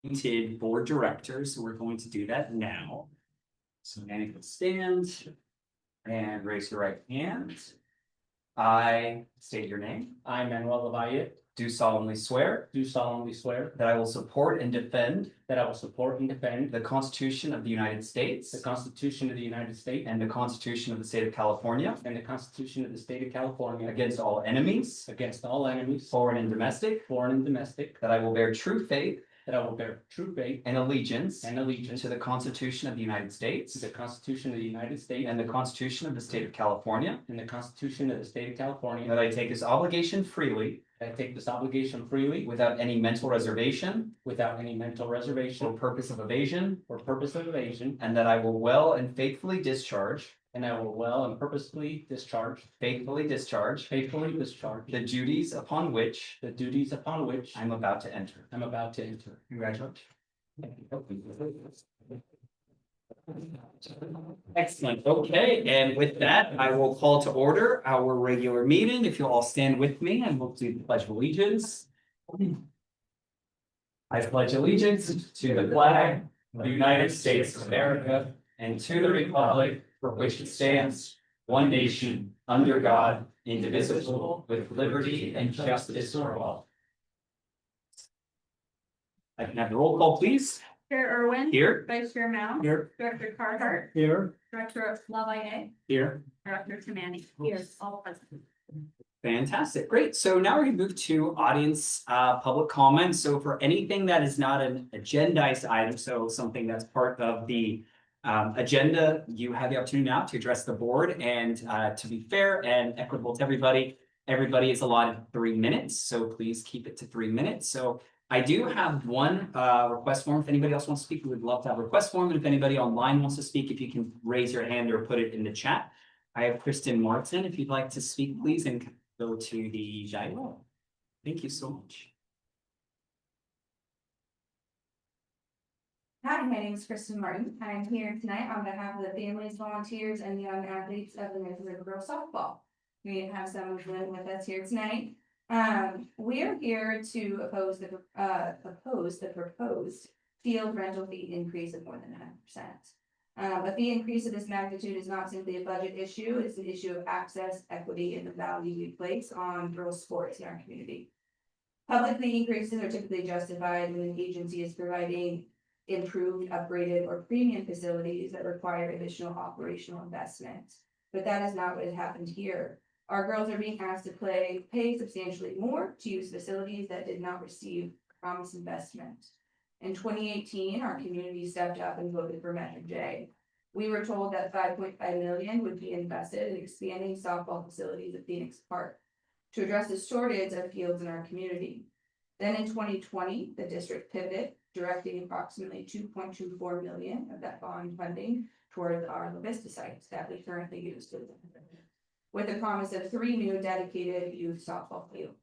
appointed board directors, so we're going to do that now. So Nanny can stand and raise your right hand. I state your name, I, Manuel Lavalle, do solemnly swear do solemnly swear that I will support and defend that I will support and defend the Constitution of the United States the Constitution of the United States and the Constitution of the State of California and the Constitution of the State of California against all enemies, against all enemies, foreign and domestic, foreign and domestic, that I will bear true faith that I will bear true faith and allegiance and allegiance to the Constitution of the United to States the Constitution of the United States and the Constitution of the State of California, and the Constitution of the State of California, that I take this obligation freely that I take this obligation freely without any mental reservation without any mental or reservation purpose of evasion, or purpose of evasion, and that I will well and faithfully discharge and I will well and purposefully discharge faithfully discharge the duties upon which the duties upon which I'm about to enter. I'm about to enter. Congratulations. Excellent. Okay, and with that, I will call to order our regular meeting. If you'll all stand with me and we'll do the Pledge of Allegiance. I pledge allegiance to the flag of the United States of America and to the republic for which it stands, one nation, under God, indivisible, with liberty and justice for all. I can have the roll call, please. Chair Irwin. Here. Vice Chair Mao. Here. Director Carhart. Here. Director Lavalle. Here. Director Tamani. Here, all present. Fantastic, great. So now we're gonna move to audience public comment. So for anything that is not an agendized item, so something that's part of the agenda, you have the opportunity now to address the board, and to be fair and equitable to everybody, everybody is allotted 3 minutes, so please keep it to 3 minutes. So I do have one request form. If anybody else wants to speak, we would love to have a request form. And if anybody online wants to speak, if you can raise your hand or put it in the chat. I have Kristen Martin, if you'd like to speak, please, and go to the gyro. Thank you so much. Hi, my name is Kristen Martin. I'm here tonight on behalf of the families, volunteers, and young athletes of the American River Girls softball. We have some of them with us here tonight. We are here to oppose the proposed field rental fee increase of more than 100%. But the increase of this magnitude is not simply a budget issue, it's an issue of access, equity, and the value we place on girls' sports in our community. Public fee increases are typically justified when an agency is providing improved, upgraded, or premium facilities that require additional operational investment. But that is not what has happened here. Our girls are being asked to pay substantially more to use facilities that did not receive promised investment. In 2018, our community stepped up and voted for Measure J. We were told that $5.5 million would be invested in expanding softball facilities at Phoenix Park to address the shortage of fields in our community. Then in 2020, the district pivoted, directing approximately $2.24 million of that bond funding towards our La Vista sites that we currently use, with a promise of 3 new dedicated youth softball fields.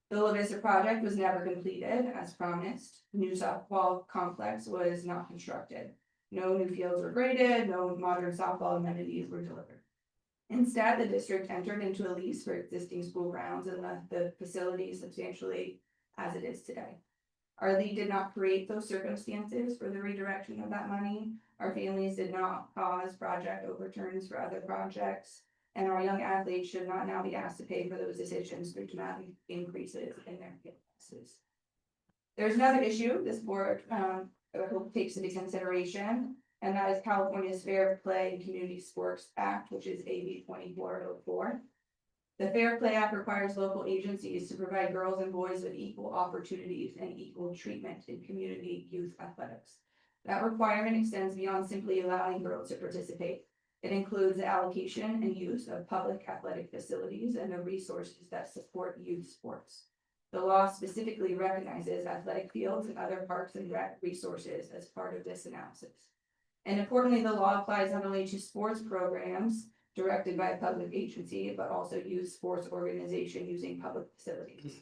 The La Vista project was never completed as promised. New softball complex was not constructed. No new fields were graded, no modern softball amenities were delivered. Instead, the district entered into a lease for existing school grounds and left the facility substantially as it is today. Our league did not create those circumstances for the redirection of that money. Our families did not cause project overturns for other projects. And our young athletes should not now be asked to pay for those decisions through dramatic increases in their expenses. There's another issue this board I hope takes into consideration, and that is California's Fair Play Community Sports Act, which is AB 2404. The Fair Play Act requires local agencies to provide girls and boys with equal opportunities and equal treatment in community youth athletics. That requirement extends beyond simply allowing girls to participate. It includes the allocation and use of public athletic facilities and the resources that support youth sports. The law specifically recognizes athletic fields and other parks and rec resources as part of this analysis. And importantly, the law applies not only to sports programs directed by a public agency, but also youth sports organization using public facilities.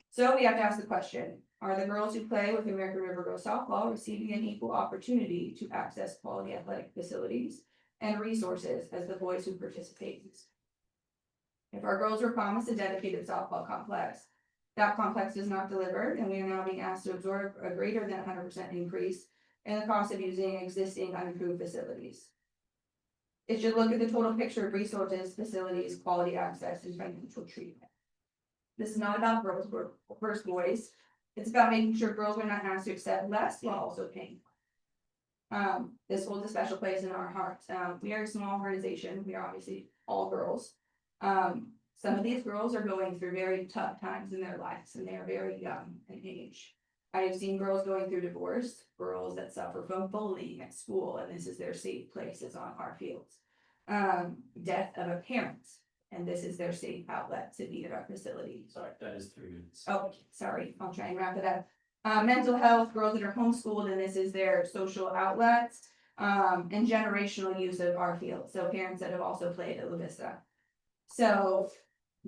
So we have to ask the question, are the girls who play with American River Girls softball receiving an equal opportunity to access quality athletic facilities and resources as the boys who participate? If our girls were promised a dedicated softball complex, That complex does not deliver, and we are now being asked to absorb a greater than 100% increase in the cost of using existing unimproved facilities. It should look at the total picture of resources, facilities, quality access, and financial treatment. This is not about girls versus boys. It's about making sure girls are not asked to accept less while also paying. This holds a special place in our hearts. We are a small organization. We are obviously all girls. Some of these girls are going through very tough times in their lives, and they are very young in age. I have seen girls going through divorce, girls that suffer from bullying at school, and this is their safe places on our fields. Death of a parent, and this is their safe outlet to be at our facility. Sorry, that is 3 minutes. Oh, sorry, I'll try and wrap it up. Mental health, girls that are homeschooled, and this is their social outlets. And generational use of our field, so parents that have also played at La Vista. So,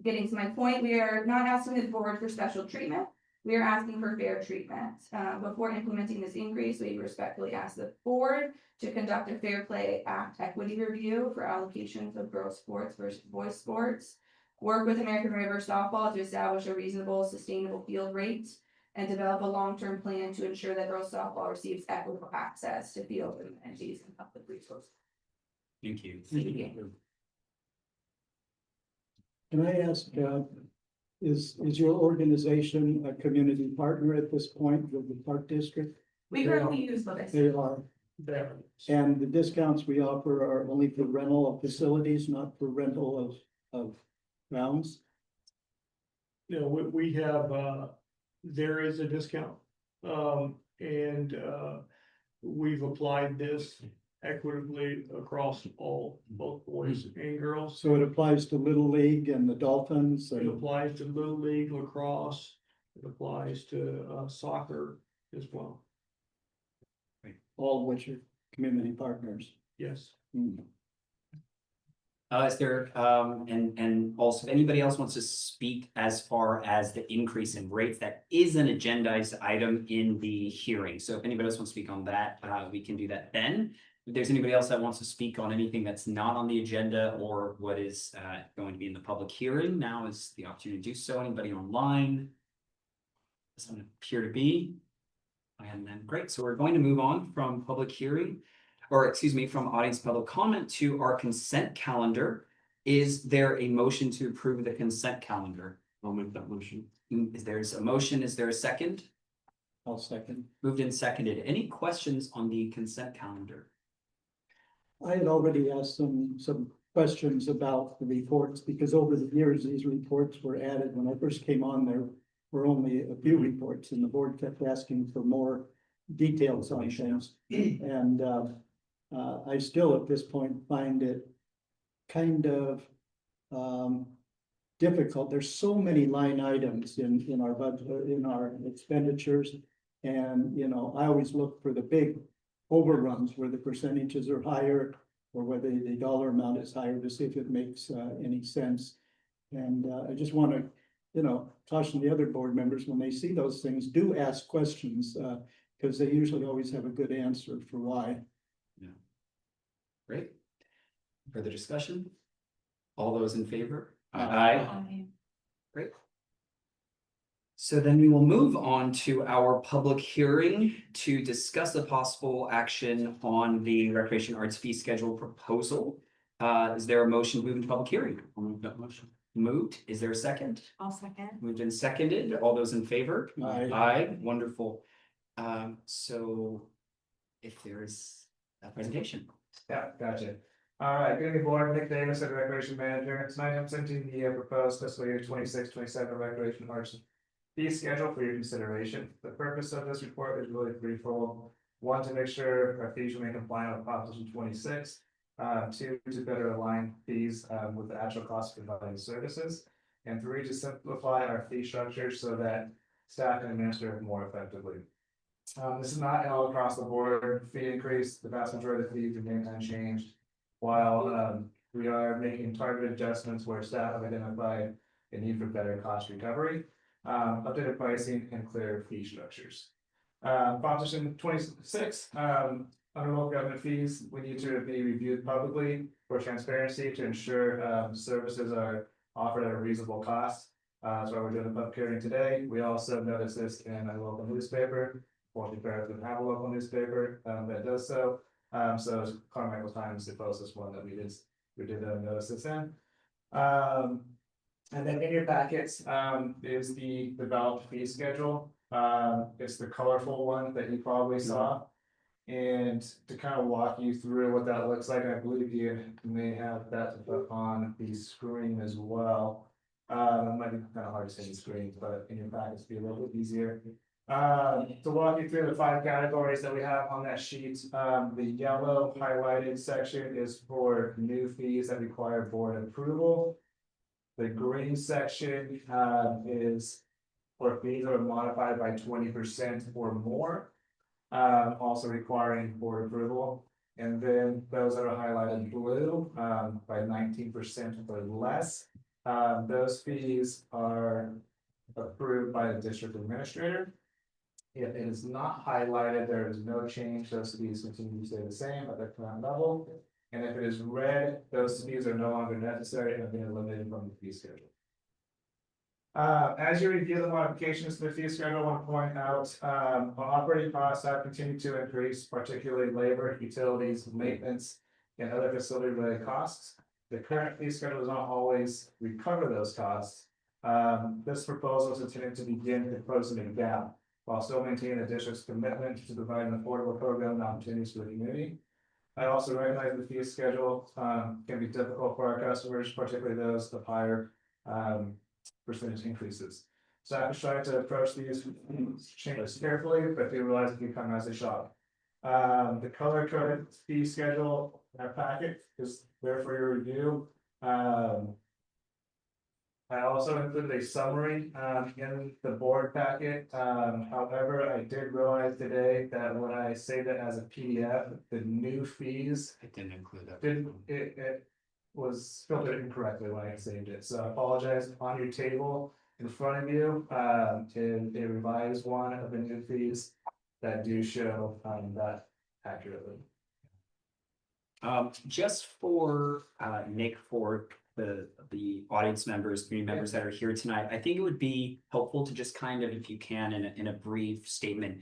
getting to my point, we are not asking the board for special treatment. We are asking for fair treatment. Before implementing this increase, we respectfully ask the board to conduct a Fair Play Act equity review for allocations of girls' sports versus boys' sports. Work with American River Softball to establish a reasonable, sustainable field rate. And develop a long-term plan to ensure that girls softball receives equitable access to field amenities and public resources. Thank you. Can I ask, is your organization a community partner at this point with the Park District? We currently use La Vista. They are. And the discounts we offer are only for rental of facilities, not for rental of grounds? You know, we have, there is a discount. We've applied this equitably across both boys and girls. So it applies to Little League and the Dolphins It and applies to Little League, lacrosse, it applies to soccer as well, all which are community partners. yes. Hmm. Is there, and also if anybody else wants to speak as far as the increase in rates, that is an agendized item in the hearing. So if anybody else wants to speak on that, we can do that then. If there's anybody else that wants to speak on anything that's not on the agenda or what is going to be in the public hearing, now is the opportunity to do so. Anybody online? Doesn't appear to be. And then, great, so we're going to move on from public hearing, or excuse me, from audience public comment to our consent calendar. Is there a motion to approve the consent calendar? I'll make that motion. Is there a motion? Is there a second? I'll second. Moved and seconded. Any questions on the consent calendar? I had already asked some questions about the reports, because over the years, these reports were added. When I first came on, there were only a few reports, and the board kept asking for more details on things. And I still, at this point, find it kind of difficult. There's so many line items in our budget, in our expenditures. And, you know, I always look for the big overruns where the percentages are higher or whether the dollar amount is higher to see if it makes any sense. And I just want to, you know, caution the other board members when they see those things, do ask questions because they usually always have a good answer for why. Great. Further discussion? All those in favor? Aye. Great. So then we will move on to our public hearing to discuss the possible action on the recreation arts fee schedule proposal. Is there a motion to move into public hearing? I'll move that motion. Moved. Is there a second? I'll second. Moved and seconded. All those in favor? Aye. Aye, wonderful. So if there is a presentation. Yeah, gotcha. All right, good evening, board, Nick Davis, the recreation manager. Tonight I'm presenting the proposed fiscal year 26-27 recreation arts fee schedule for your consideration. The purpose of this report is really threefold. One, to make sure our fees remain compliant with Proposition 26. Two, to better align fees with the actual cost of providing services. And three, to simplify our fee structure so that staff can administer it more effectively. This is not an all across the board fee increase. The vast majority of the fees remain unchanged. While we are making targeted adjustments where staff have identified a need for better cost recovery, updated pricing and clear fee structures. Proposition 26, under local government fees, we need to be reviewed publicly for transparency to ensure services are offered at a reasonable cost. That's why we're doing the public hearing today. We also noticed this in a local newspaper. Fortunately, Paris doesn't have a local newspaper, that does so. So it's Carmichael Times, the closest one that we did notice this in. And then in your packets, is the developed fee schedule. It's the colorful one that you probably saw. And to kind of walk you through what that looks like, I believe you may have that to put on the screen as well. It might be kind of hard to see the screen, but in your packets be a little bit easier. To walk you through the 5 categories that we have on that sheet, the yellow highlighted section is for new fees that require board approval. The green section, is for fees that are modified by 20% or more. Also requiring board approval. And then those that are highlighted blue, by 19% or less, those fees are approved by the district administrator. If it is not highlighted, there is no change, those fees continue to stay the same at their current level. And if it is red, those fees are no longer necessary and have been eliminated from the fee schedule. As you review the modifications to the fee schedule, I want to point out, operating costs have continued to increase, particularly labor, utilities, maintenance, and other facility related costs. The current fee schedule does not always recover those costs. This proposal is intended to begin closing the gap while still maintaining the district's commitment to provide an affordable program and opportunities for the community. I also recognize the fee schedule can be difficult for our customers, particularly those of higher percentage increases. So I'm trying to approach these changes carefully, but they realize it can come as a shock. The color coded fee schedule in our packet is there for your review. I also included a summary in the board packet. However, I did realize today that when I saved it as a PDF, the new fees I didn't include that. it was filtered incorrectly when I saved it. So I apologize. On your table in front of you, in a revised one of the new fees that do show that accurately. Just for Nick, for the audience members, community members that are here tonight, I think it would be helpful to just kind of, if you can, in a brief statement,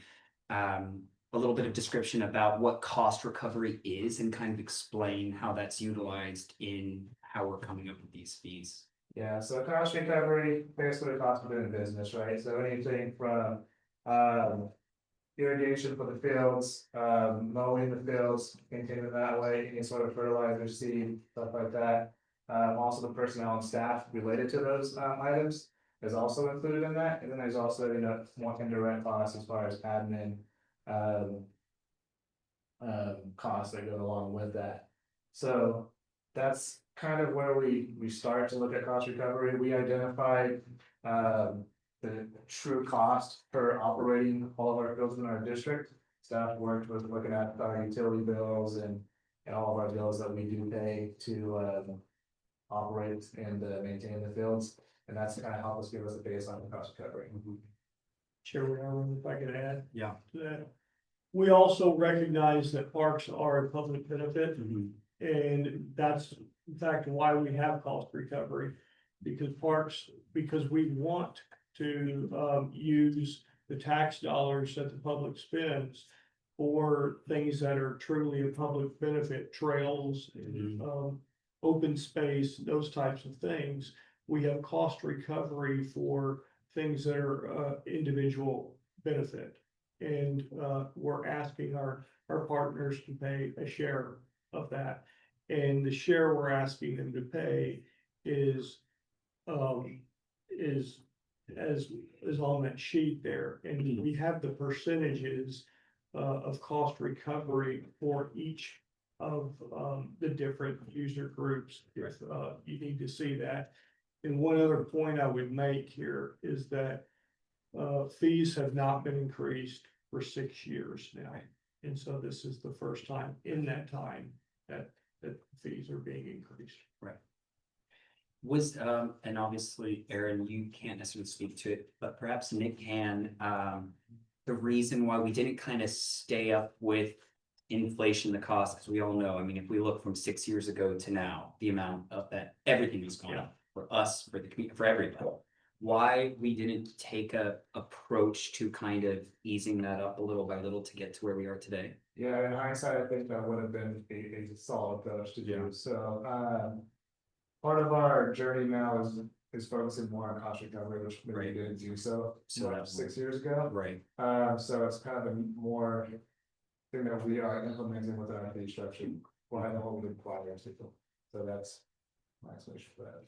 a little bit of description about what cost recovery is and kind of explain how that's utilized in how we're coming up with these fees. Yeah, so cost recovery, basically the cost of doing business, right? So anything from irrigation for the fields, mowing the fields, maintaining it that way, any sort of fertilizer, seed, stuff like that. Also the personnel and staff related to those items is also included in that. And then there's also, more indirect costs as far as admin costs that go along with that. So that's kind of where we start to look at cost recovery. We identified the true cost for operating all of our fields in our district. Staff worked with looking at our utility bills and all of our bills that we do pay to operate and maintain the fields. And that's kind of help us give us a baseline for cost recovery. Chairman, if I could add. Yeah. To that. We also recognize that parks are a public benefit, and that's in fact why we have cost recovery. Because we want to use the tax dollars that the public spends for things that are truly a public benefit, trails, open space, those types of things. We have cost recovery for things that are individual benefit. And we're asking our partners to pay a share of that. And the share we're asking them to pay is on that sheet there. And we have the percentages of cost recovery for each of the different user groups. If you need to see that. And one other point I would make here is that fees have not been increased for 6 years now. And so this is the first time in that time that fees are being increased. Right. Was, and obviously, Aaron, you can't necessarily speak to it, but perhaps Nick can, the reason why we didn't kind of stay up with inflation, the cost, because we all know, I mean, if we look from 6 years ago to now, the amount of that, everything has gone up for us, for the community, for everybody. why we didn't take a approach to kind of easing that up a little by little to get to where we are today. Yeah, in hindsight, I think that would have been a solid approach to do, so, part of our journey now is focusing more on cost recovery, which we Right. didn't do so, So what, that 6 years ago? Right. So it's kind of a more thing that we are implementing with our fee structure, why the whole big progress, so that's my explanation for that.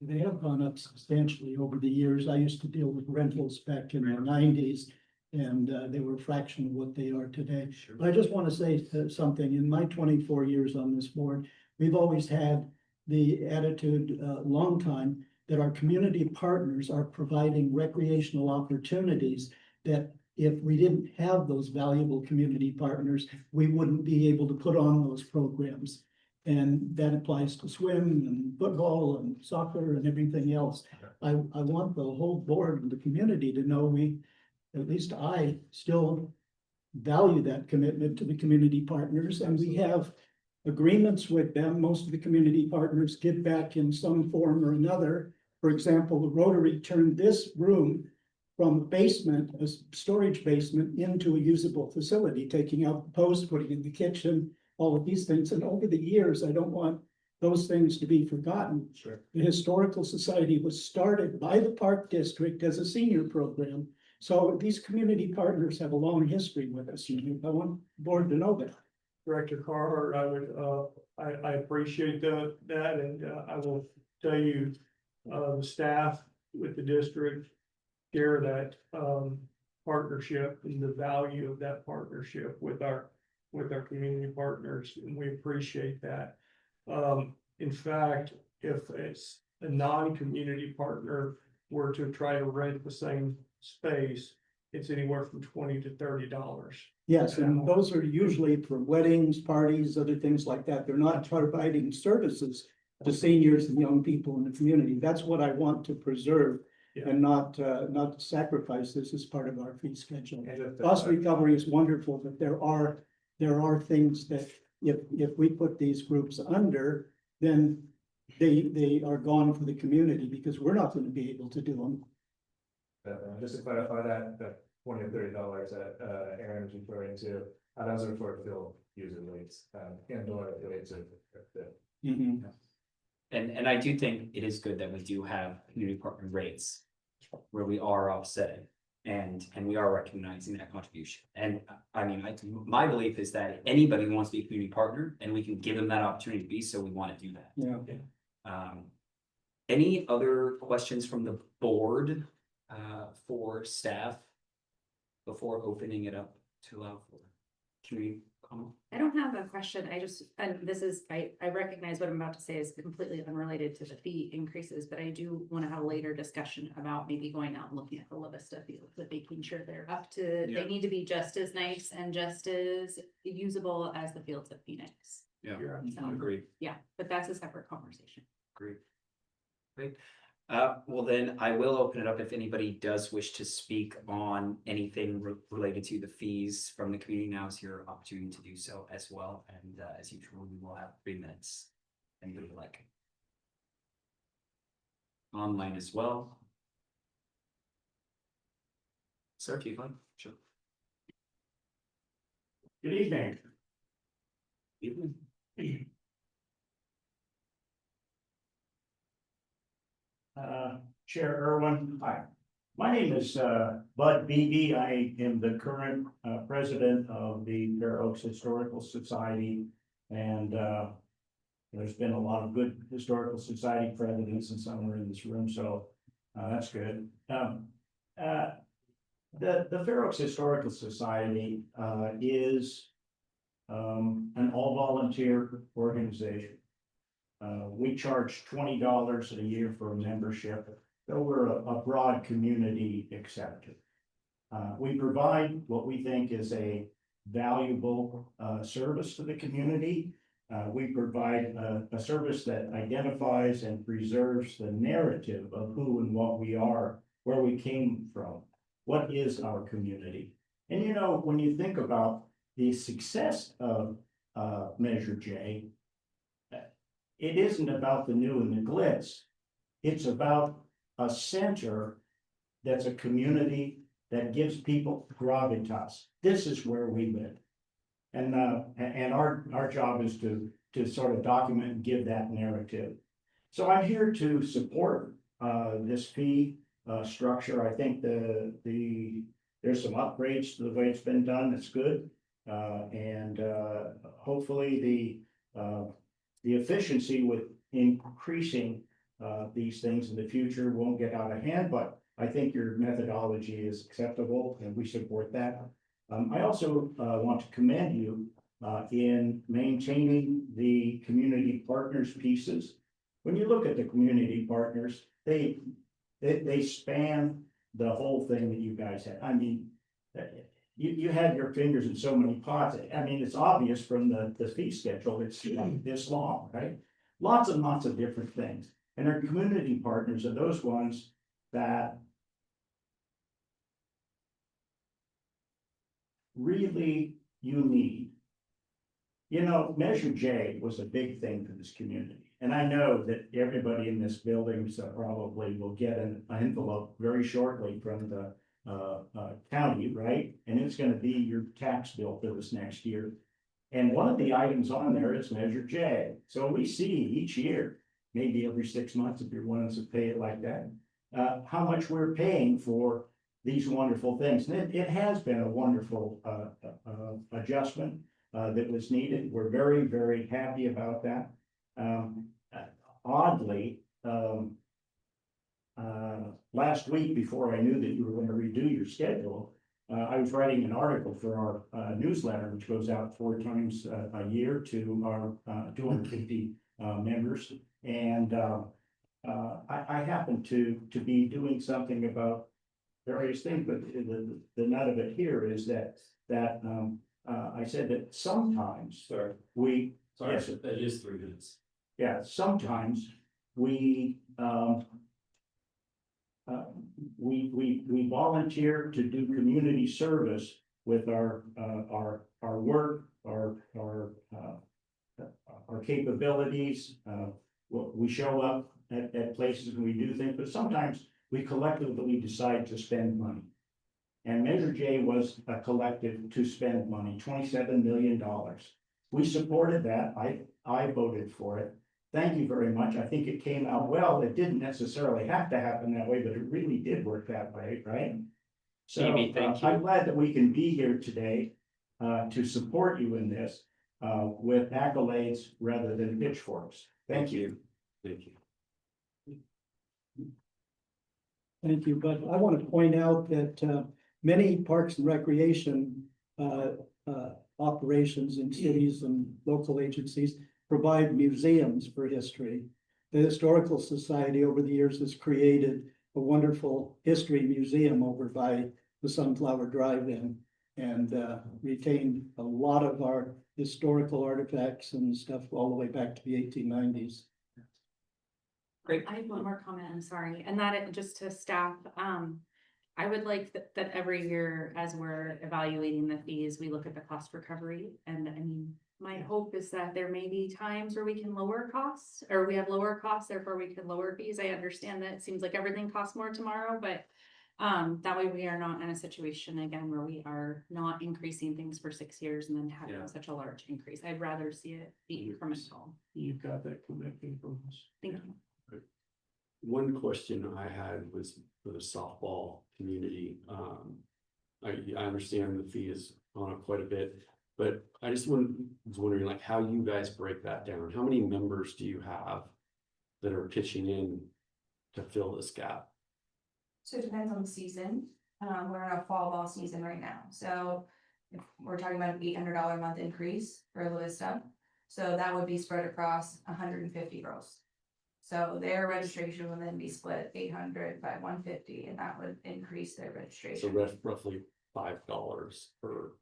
They have gone up substantially over the years. I used to deal with rentals back in the nineties. And they were a fraction of what they are today. Sure. But I just want to say something. In my 24 years on this board, we've always had the attitude, long time, that our community partners are providing recreational opportunities that if we didn't have those valuable community partners, we wouldn't be able to put on those programs. And that applies to swim and football and soccer and everything else. I want the whole board and the community to know at least I still value that commitment to the community partners, and we have agreements with them. Most of the community partners give back in some form or another. For example, the Rotary turned this room from a basement, a storage basement, into a usable facility, taking out the post, putting in the kitchen, all of these things. And over the years, I don't want those things to be forgotten. Sure. The Historical Society was started by the Park District as a senior program. So these community partners have a long history with us, and I want the board to know that. Director Carhart, I would, I appreciate that, and I will tell you, the staff with the district share that, partnership and the value of that partnership with our community partners, and we appreciate that. In fact, if it's a non-community partner were to try to rent the same space, it's anywhere from $20 to $30. Yes, and those are usually for weddings, parties, other things like that. They're not providing services to seniors and young people in the community. That's what I want to preserve and not sacrifice this as part of our fee schedule. Cost recovery is wonderful, but there are things that if we put these groups under, then they are gone for the community because we're not going to be able to do them. Just to clarify that $20 to $30 that Aaron was referring to, that was referred to field user rates, indoor affiliates of the. And I do think it is good that we do have community partner rates where we are offsetting and we are recognizing that contribution. And I mean, my belief is that anybody who wants to be a community partner and we can give them that opportunity to be, so we want to do that. Yeah. Any other questions from the board for staff before opening it up to allow for community comment? I don't have a question. And this is, I recognize what I'm about to say is completely unrelated to the fee increases, but I do want to have a later discussion about maybe going out and looking at the La Vista fields, but making sure they're up to, Yeah. they need to be just as nice and just as usable as the fields of Phoenix. Yeah, So, agreed. yeah, but that's a separate conversation. Great. Great. Well, then I will open it up if anybody does wish to speak on anything related to the fees from the community. Now is your opportunity to do so as well. And as usual, we will have 3 minutes. Anybody would like? Online as well. Sir, if you'd like, sure. Good evening. Evening. Chair Irwin, hi. My name is Bud Beebe. I am the current president of the Fair Oaks Historical Society. And there's been a lot of good historical society presidents and some are in this room, so that's good. The Fair Oaks Historical Society is an all-volunteer organization. We charge $20 a year for a membership, though we're a broad community accepted. We provide what we think is a valuable service to the community. We provide a service that identifies and preserves the narrative of who and what we are, where we came from, what is our community. And you know, when you think about the success of Measure J, it isn't about the new and the glitz. It's about a center that's a community that gives people gravitas. This is where we live. And our job is to sort of document and give that narrative. So I'm here to support, this fee, structure. I think there's some upgrades to the way it's been done. That's good. Hopefully the efficiency with increasing, these things in the future won't get out of hand, but I think your methodology is acceptable and we support that. I also want to commend you in maintaining the community partners pieces. When you look at the community partners, they span the whole thing that you guys had. I mean, you have your fingers in so many pots. I mean, it's obvious from the fee schedule, it's like this long, right? Lots and lots of different things. And our community partners are those ones that really you need. You know, Measure J was a big thing for this community. And I know that everybody in this building probably will get an envelope very shortly from the county, right? And it's gonna be your tax bill for this next year. And one of the items on there is Measure J. So we see each year, maybe every 6 months, if you're willing to pay it like that, how much we're paying for these wonderful things. And it has been a wonderful adjustment that was needed. We're very, very happy about that. Oddly, last week, before I knew that you were going to redo your schedule, I was writing an article for our newsletter, which goes out 4 times a year to our 250 members. And I happen to be doing something about various things, but the nut of it here is that I said that sometimes Sorry, we, sorry, Yes. that is 3 minutes. yeah, sometimes we volunteer to do community service with our work, our capabilities. We show up at places and we do things, but sometimes we collectively decide to spend money. And Measure J was a collective to spend money, $27 million. We supported that. I voted for it. Thank you very much. I think it came out well. It didn't necessarily have to happen that way, but it really did work that way, right? So Amy, thank you. I'm glad that we can be here today to support you in this with accolades rather than pitchforks. Thank you. Thank you. Thank you, but I want to point out that many parks and recreation operations in cities and local agencies provide museums for history. The Historical Society over the years has created a wonderful history museum over by the Sunflower Drive-In and retained a lot of our historical artifacts and stuff all the way back to the 1890s. Great. I have one more comment, I'm sorry, and that just to staff, I would like that every year as we're evaluating the fees, we look at the cost recovery. And I mean, my hope is that there may be times where we can lower costs, or we have lower costs, therefore we can lower fees. I understand that it seems like everything costs more tomorrow, but that way we are not in a situation again where we are not increasing things for 6 years and then having Yeah. such a large increase. I'd rather see it be incremental. You've got that connecting from us. Thank you. One question I had was for the softball community. I understand the fee is gone up quite a bit, but I just was wondering like how you guys break that down. How many members do you have that are pitching in to fill this gap? So it depends on the season. We're in a fall ball season right now, so if we're talking about an $800 a month increase for La Vista. So that would be spread across 150 girls. So their registration would then be split 800 by 150, and that would increase their So registration. roughly $5 per.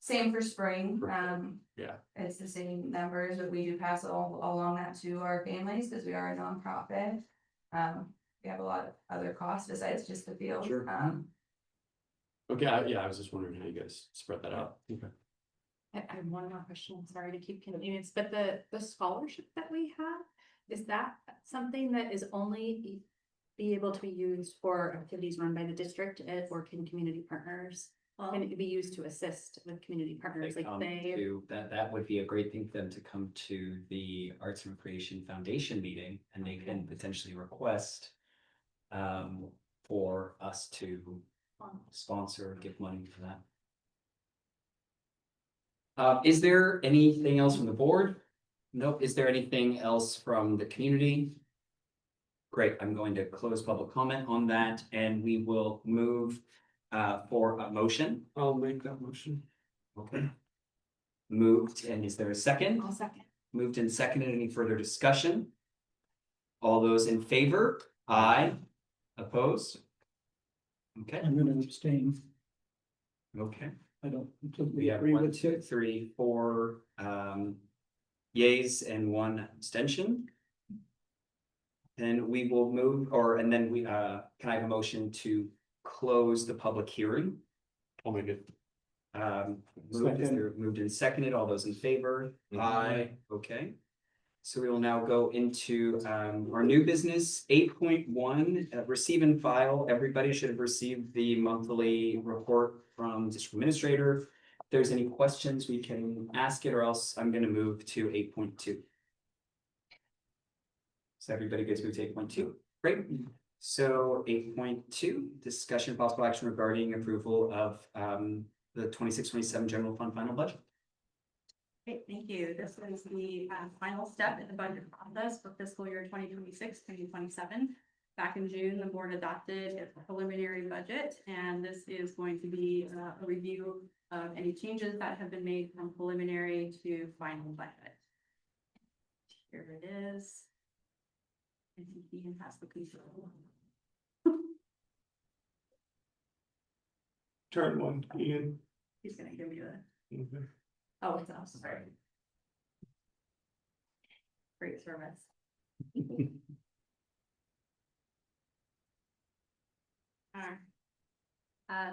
Same for spring, Yeah. it's the same numbers, but we do pass all along that to our families, because we are a nonprofit. We have a lot of other costs besides just the field. Sure. Okay, I was just wondering how you guys spread that out. Okay. I have one more question, I'm sorry to keep continuing, but the scholarship that we have, is that something that is only be able to be used for activities run by the district or can community partners? Can it be used to assist with community partners, They like come they, to, that would be a great thing for them to come to the Arts and Recreation Foundation meeting, and they can potentially request for us to sponsor, give money for that. Is there anything else from the board? Nope. Is there anything else from the community? Great, I'm going to close public comment on that, and we will move for a motion. I'll make that motion. Okay. Moved, and is there a second? I'll second. Moved and seconded. Any further discussion? All those in favor? Aye. Opposed? Okay, I'm gonna abstain. okay. I don't We completely have agree 1, with 2, it. 3, 4 yays and 1 abstention. Then we will move, and then we, can I have a motion to close the public hearing? I'll make it. Moved and seconded, all those in favor? Aye, okay. So we will now go into our new business, 8.1, receive and file. Everybody should have received the monthly report from district administrator. If there's any questions, we can ask it, or else I'm gonna move to 8.2. So everybody gets moved to 8.2, great. So 8.2, discussion of possible action regarding approval of the 26-27 general fund final budget. Okay, thank you. This is the final step in the budget process for fiscal year 2026-2027. Back in June, the board adopted a preliminary budget, and this is going to be a review of any changes that have been made from preliminary to final budget. Here it is. I think Ian has the control. Turn one, Ian. He's gonna give you a, Okay. oh, it's us, sorry. Great service. Alright.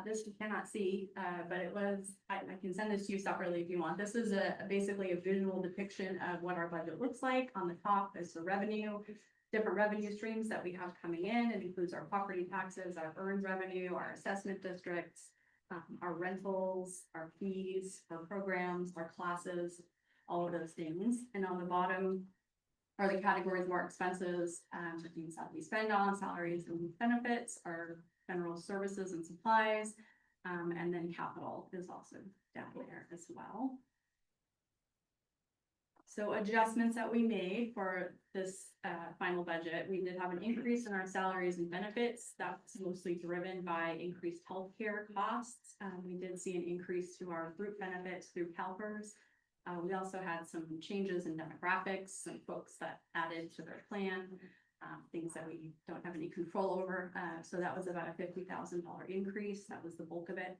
This you cannot see, but it was, I can send this to you separately if you want. This is basically a visual depiction of what our budget looks like. On the top is the revenue, different revenue streams that we have coming in. It includes our property taxes, our earned revenue, our assessment districts, our rentals, our fees, our programs, our classes, all of those things. And on the bottom are the categories of our expenses, the things that we spend on, salaries and benefits, our general services and supplies, and then capital is also down there as well. So adjustments that we made for this final budget, we did have an increase in our salaries and benefits. That's mostly driven by increased healthcare costs. We did see an increase to our group benefits through CalPERS. We also had some changes in demographics, some folks that added to their plan, things that we don't have any control over. So that was about a $50,000 increase. That was the bulk of it.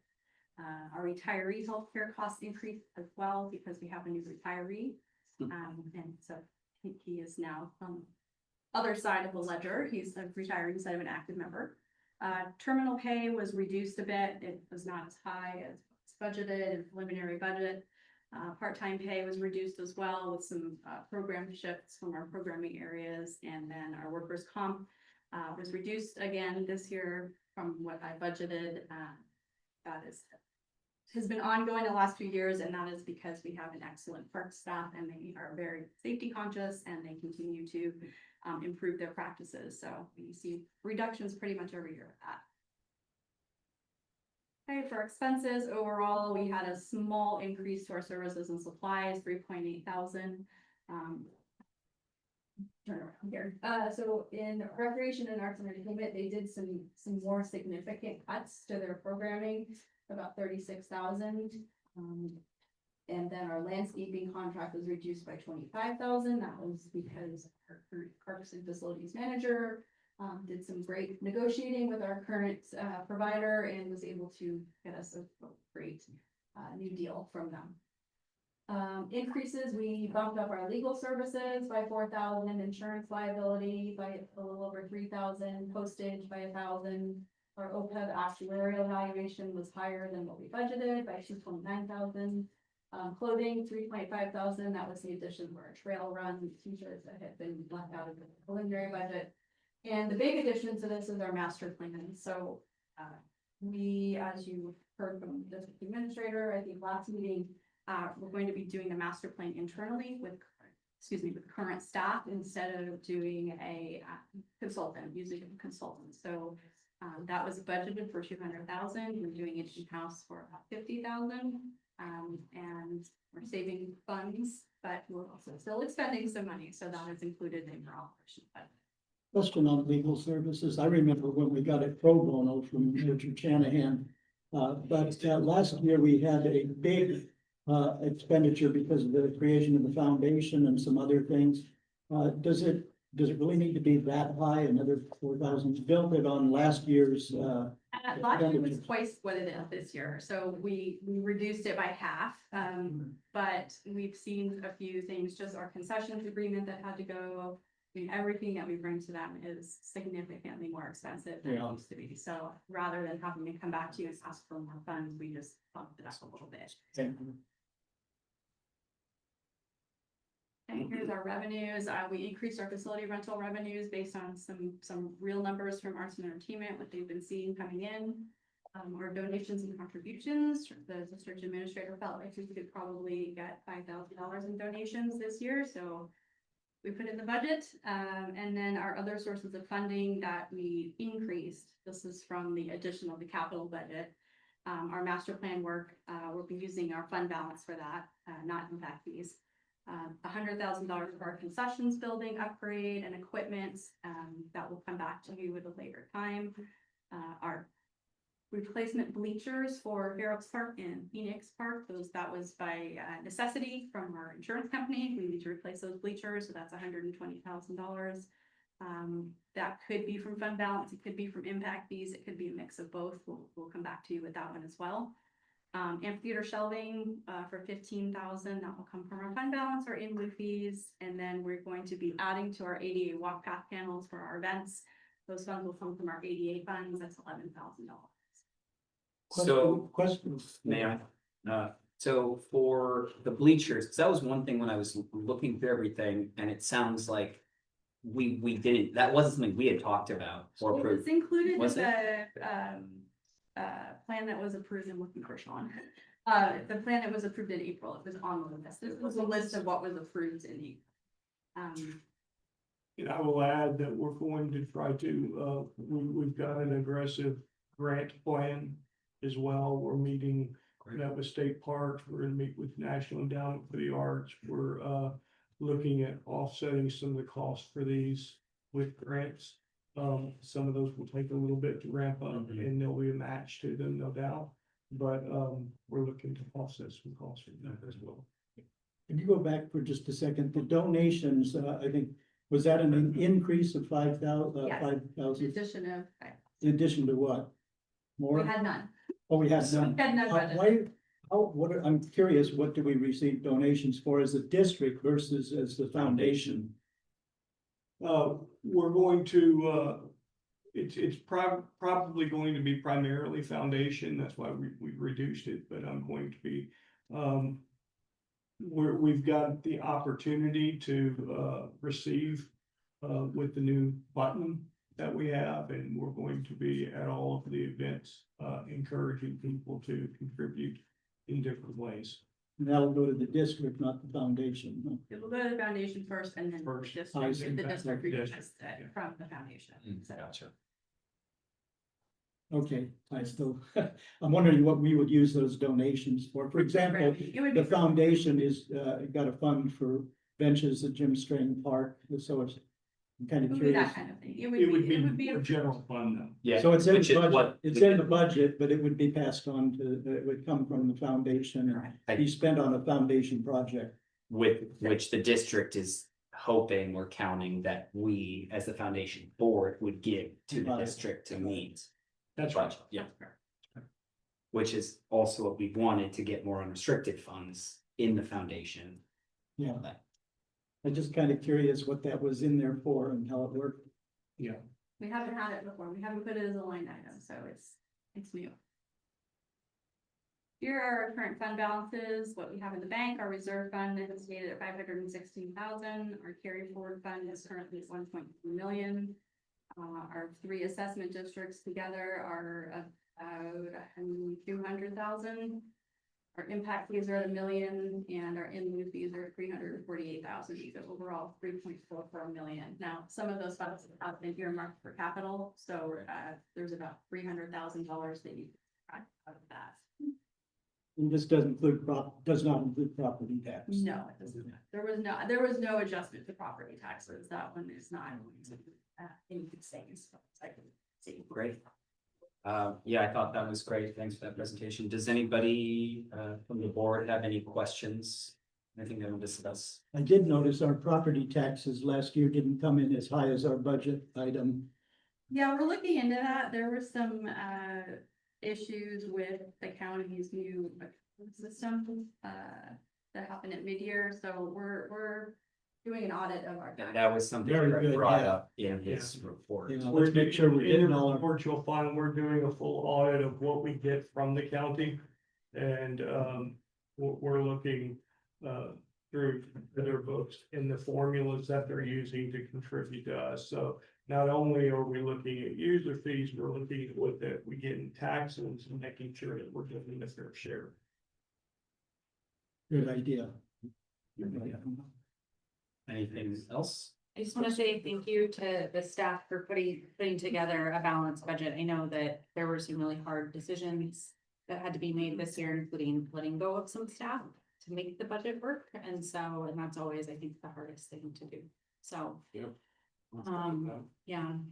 Our retiree healthcare costs increased as well because we have a new retiree. And so I think he is now on the other side of the ledger. He's a retiree instead of an active member. Terminal pay was reduced a bit. It was not as high as budgeted and preliminary budget. Part-time pay was reduced as well with some program shifts from our programming areas, and then our workers' comp was reduced again this year from what I budgeted. That has been ongoing the last few years, and that is because we have an excellent park staff and they are very safety conscious and they continue to improve their practices. So we see reductions pretty much every year with that. Okay, for expenses overall, we had a small increase to our services and supplies, 3.8 thousand. Turn around here. So in recreation and arts and entertainment, they did some more significant cuts to their programming, about 36,000. And then our landscaping contract was reduced by 25,000. That was because our current parks and facilities manager did some great negotiating with our current provider and was able to get us a great new deal from them. Increases, we bumped up our legal services by 4,000, insurance liability by a little over 3,000, postage by 1,000. Our OPEB actuarial valuation was higher than what we budgeted by 229,000. Clothing, 3.5 thousand. That was the addition for our trail run t-shirts that had been left out of the preliminary budget. And the big addition to this is our master plan, so, we, as you heard from the district administrator, I think last meeting, we're going to be doing the master plan internally with, with current staff instead of doing a consultant, using a consultant, so. That was budgeted for 200,000, we're doing it in-house for about 50,000. And we're saving funds, but we're also still expending some money, so that is included in our operation budget. Question on legal services. I remember when we got it pro bono from Richard Shanahan. But last year we had a big expenditure because of the creation of the foundation and some other things. Does it really need to be that high, another 4,000? Built it on last year's Last year was twice what it is this year, so we reduced it by half. But we've seen a few things, just our concessions agreement that had to go. I mean, everything that we bring to them is significantly more expensive than it used to be, so rather than having to come back to you and ask for more funds, we just bumped it up a little bit. And here's our revenues, we increased our facility rental revenues based on some real numbers from arts and entertainment, what they've been seeing coming in. Our donations and contributions, the district administrator felt like we could probably get $5,000 in donations this year, so. We put in the budget, and then our other sources of funding that we increased, this is from the addition of the capital budget. Our master plan work, we'll be using our fund balance for that, not impact fees. $100,000 for our concessions building upgrade and equipment, that will come back to you at a later time. Our replacement bleachers for Fair Oaks Park and Phoenix Park, that was by necessity from our insurance company. We need to replace those bleachers, so that's $120,000. That could be from fund balance, it could be from impact fees, it could be a mix of both. We'll come back to you with that one as well. Amphitheater shelving for $15,000, that will come from our fund balance or in lieu fees, and then we're going to be adding to our ADA walk path panels for our events. Those funds will come from our ADA funds, that's $11,000. So, Questions? may I? So for the bleachers, 'cause that was one thing when I was looking through everything, and it sounds like we didn't, that wasn't something we had talked about or It was approved. included in Was the plan that was approved in looking for Sean. The plan that was approved in April, it was on the list. This was a list of what was approved in April. And I will add that we're going to try to, we've got an aggressive grant plan as well. We're meeting with state parks. We're gonna meet with National Endowment for the Arts. We're looking at offsetting some of the costs for these with grants. Some of those will take a little bit to ramp up and there'll be a match to them, no doubt. But we're looking to offset some costs from that as well. Can you go back for just a second? The donations, I think, was that an increase of 5,000? Yes. 5,000? Addition of, In addition to what? More? we had none. Oh, we had none. We had none budgeted. I'm curious, what do we receive donations for as a district versus as the foundation? We're going to, it's probably going to be primarily foundation, that's why we reduced it, but I'm going to be, we've got the opportunity to, receive, with the new button that we have, and we're going to be at all of the events, encouraging people to contribute in different ways. And that'll go to the district, not the foundation. No. It will go to the foundation first and then the First. I see. district, the district Yes. reaches it from the foundation. So Gotcha. Okay, I still, I'm wondering what we would use those donations for. For example, it would be the foundation is, got a fund for benches at Jim Strain Park, so it's, I'm kind It of would be curious. that kind of thing. It would be a general fund though. Yeah. So it's in which the is budget, what it's we in the did budget, but it would be passed on to, it would come from the foundation and be spent on a foundation project. With which the district is hoping or counting that we, as the foundation board, would give to the Right. district to meet. That's Budget, yeah. Which is also what we wanted to get more unrestricted funds in the foundation. Yeah. I'm just kind of curious what that was in there for and how it worked. Yeah. We haven't had it before. We haven't put it as a line item, so it's new. Here are our current fund balances, what we have in the bank. Our reserve fund is stated at 516,000. Our carry forward fund is currently at 1.2 million. Our three assessment districts together are about 200,000. Our impact fees are $1 million and our in lieu fees are 348,000, so overall 3.44 million. Now, some of those funds have been earmarked for capital, so there's about $300,000 that you cut out of that. And this does not include property tax. No, it doesn't. There was no adjustment to property taxes. That one is not in savings. I can see. Great. Yeah, I thought that was great. Thanks for that presentation. Does anybody from the board have any questions? Anything they want to discuss? I did notice our property taxes last year didn't come in as high as our budget item. Yeah, we're looking into that. There were some issues with the county's new system that happened at mid-year, so we're doing an audit of our. And that was something Very Greg good, brought yeah. up in his report. You know, let's make sure we're getting all our. Report you'll find, we're doing a full audit of what we get from the county. And, we're looking, through their books and the formulas that they're using to contribute to us. So not only are we looking at user fees, we're looking at what that we get in taxes and making sure that we're getting a fair share. Good idea. Good idea. Anything else? I just want to say thank you to the staff for putting together a balanced budget. I know that there were some really hard decisions that had to be made this year, including letting go of some staff to make the budget work. And that's always, I think, the hardest thing to do. So, yeah,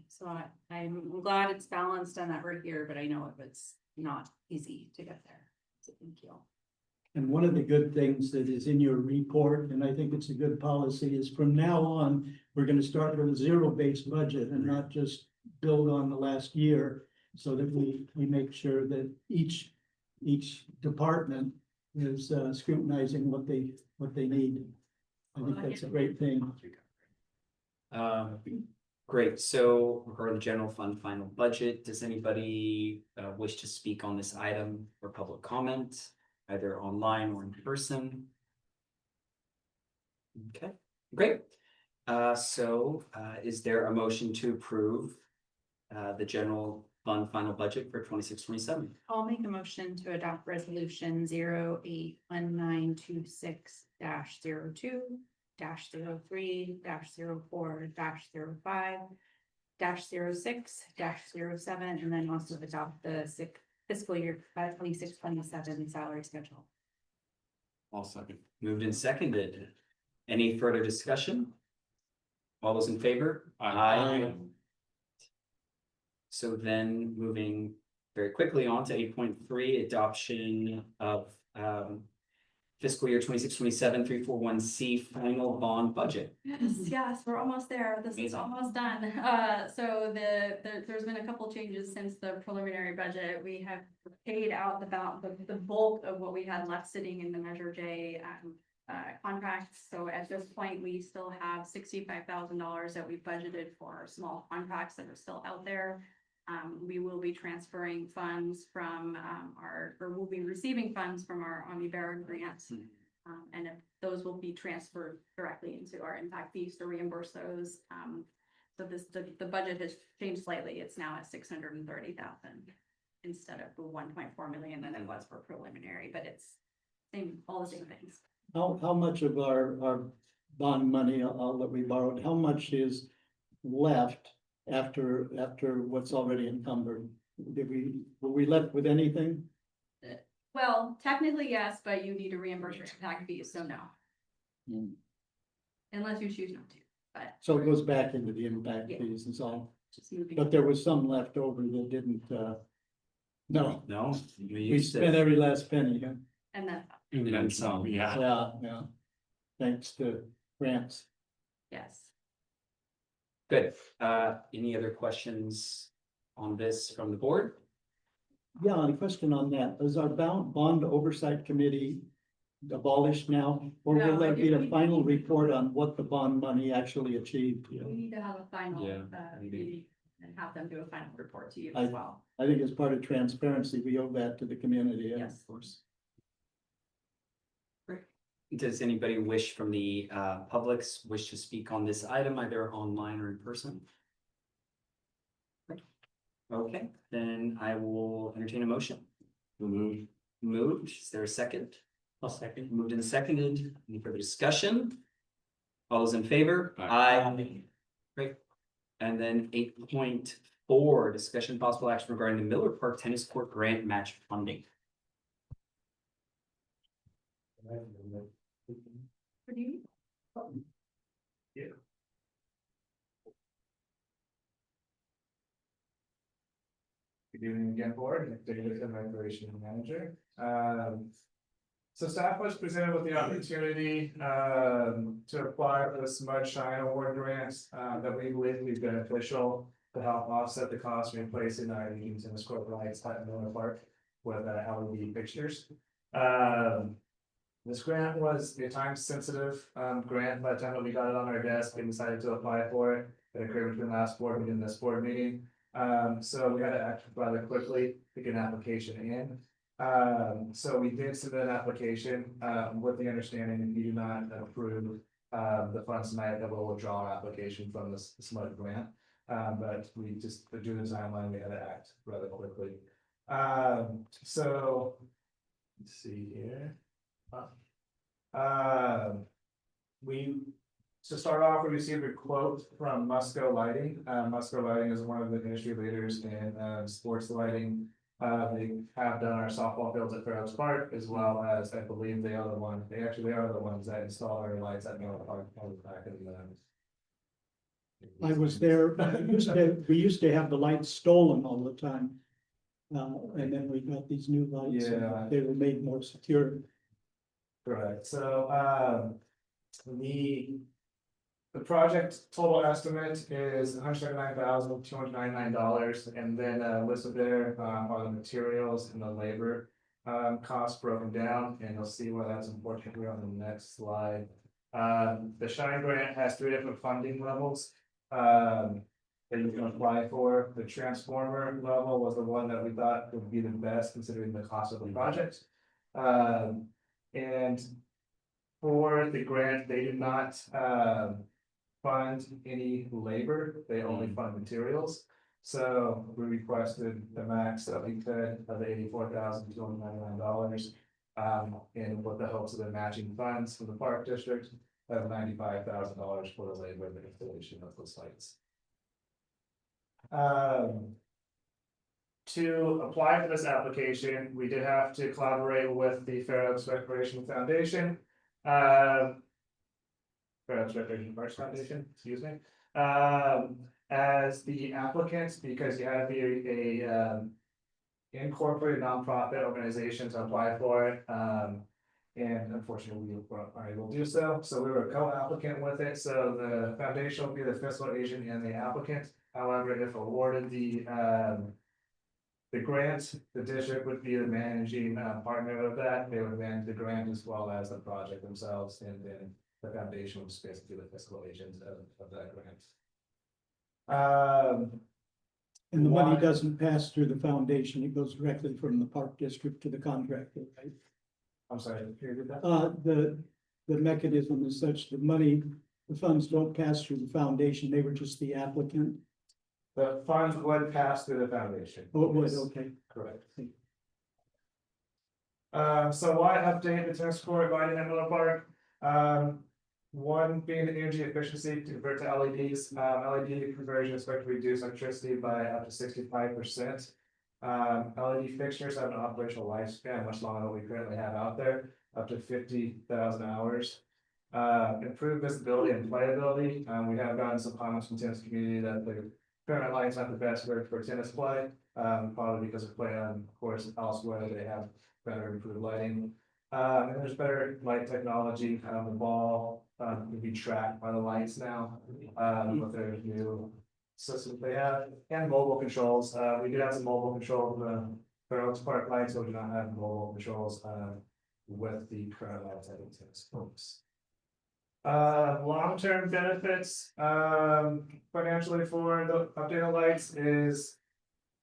so I'm glad it's balanced and that we're here, but I know it's not easy to get there. So thank you. And one of the good things that is in your report, and I think it's a good policy, is from now on, we're gonna start with a zero-based budget and not just build on the last year. So that we make sure that each department is scrutinizing what they need. I think that's a great thing. Great, so regarding the general fund final budget, does anybody wish to speak on this item or public comment, either online or in person? Okay, great. So is there a motion to approve the general fund final budget for 26-27? I'll make a motion to adopt resolution 081926-02. -03, -04, -05, -06, -07, and then also adopt the fiscal year 26-27 salary schedule. I'll second. Moved and seconded. Any further discussion? All those in favor? Aye. So then moving very quickly on to 8.3, adoption of fiscal year 26-27 341C final bond budget. Yes, we're almost there. This is Amazing. almost done. So there's been a couple changes since the preliminary budget. We have paid out about the bulk of what we had left sitting in the Measure J contracts. So at this point, we still have $65,000 that we budgeted for small contracts that are still out there. We will be transferring funds from we'll be receiving funds from our Omnibara grant. And if those will be transferred directly into our impact fees to reimburse those. So the budget has changed slightly. It's now at 630,000 instead of the 1.4 million that it was for preliminary, but it's all the same things. How much of our bond money, all that we borrowed, how much is left after what's already encumbered? Were we left with anything? Well, technically, yes, but you need to reimburse your impact fees, so no. Hmm. Unless you choose not to, but. So it goes back into the impact Yeah. fees and all, Just moving. but there was some left over that didn't, no, No? we spent every last penny, huh? And then, And then some, yeah. Yeah. Thanks to grants. yes. Good. Any other questions on this from the board? Yeah, and a question on that, is our bond oversight committee abolished now? Or will No, there be a we- final report on what the bond money actually achieved? We need to have a final, Yeah, maybe. meeting and have them do a final report to you I- as well. I think as part of transparency, we owe that to the community. Yeah. Yes. Of course. Great. Does anybody wish from the publics wish to speak on this item, either online or in person? Okay, then I will entertain a motion. Moved. Moved, is there a second? I'll second. Moved and seconded, any further discussion? All those in favor? Aye. Great. And then 8.4, discussion possible action regarding the Miller Park Tennis Court Grant Match Funding. Good evening again, board, Nick Davidson, Recreation Manager. So staff was presented with the opportunity, to apply for the Smudge Shine Award grant, that we believe will be beneficial to help offset the cost of replacing our Union Tennis Court lights at Miller Park with LED fixtures. This grant was a time-sensitive, grant. By the time that we got it on our desk, we decided to apply for it. It occurred between last board meeting and this board meeting. So we had to act rather quickly to get an application in. So we did submit an application, with the understanding if you do not approve, the funds tonight, that will withdraw our application from this SMUD grant. But we just, due to the timeline, we had to act rather quickly. So, let's see here. We, to start off, we received a quote from Musco Lighting. Musco Lighting is one of the industry leaders in sports lighting. They have done our softball fields at Fair Oaks Park, as well as I believe they are the ones that install our lights at Miller Park back in the. I was there, we used to have the lights stolen all the time. And then we got these new lights, and Yeah. they were made more secure. Correct, so, the project total estimate is $179,299, and then listed there are the materials and the labor costs broken down, and you'll see why that's important here on the next slide. The Shine Grant has 3 different funding levels that you can apply for. The transformer level was the one that we thought would be the best considering the cost of the project. And for the grant, they did not fund any labor, they only fund materials. So we requested the max that we could of $84,299. And with the hopes of the matching funds from the park district of $95,000 for the labor and the installation of those lights. To apply for this application, we did have to collaborate with the Fair Oaks Recreation Foundation. Fair Oaks Recreation Parks Foundation, excuse me. As the applicant, because you have to be a incorporated nonprofit organization to apply for it. And unfortunately, we weren't able to do so. So we were a co-applicant with it. So the foundation will be the fiscal agent and the applicant. However, if awarded the grant, the district would be the managing partner of that. They would manage the grant as well as the project themselves, and then the foundation was basically the fiscal agent of that grant. And the money Why- doesn't pass through the foundation, it goes directly from the park district to the contractor, right? I'm sorry, can you repeat that? The mechanism is such, the funds don't pass through the foundation, they were just the applicant. The funds would pass through the foundation. Oh, it was, Yes, okay. correct. So why update the tennis court lighting at Miller Park? One being the energy efficiency to convert to LEDs. LED conversion is expected to reduce electricity by up to 65%. LED fixtures have an operational lifespan much longer than we currently have out there, up to 50,000 hours. Improved visibility and playability. We have gotten some comments from the tennis community that the current lights not the best for tennis play, probably because of play on course elsewhere, they have better improved lighting. And there's better light technology, the ball can be tracked by the lights now, with their new systems they have, and mobile controls. We do have some mobile control of the Fair Oaks Park lights, so we do not have mobile controls with the current lights at the tennis courts. Long-term benefits, financially for the updated lights is.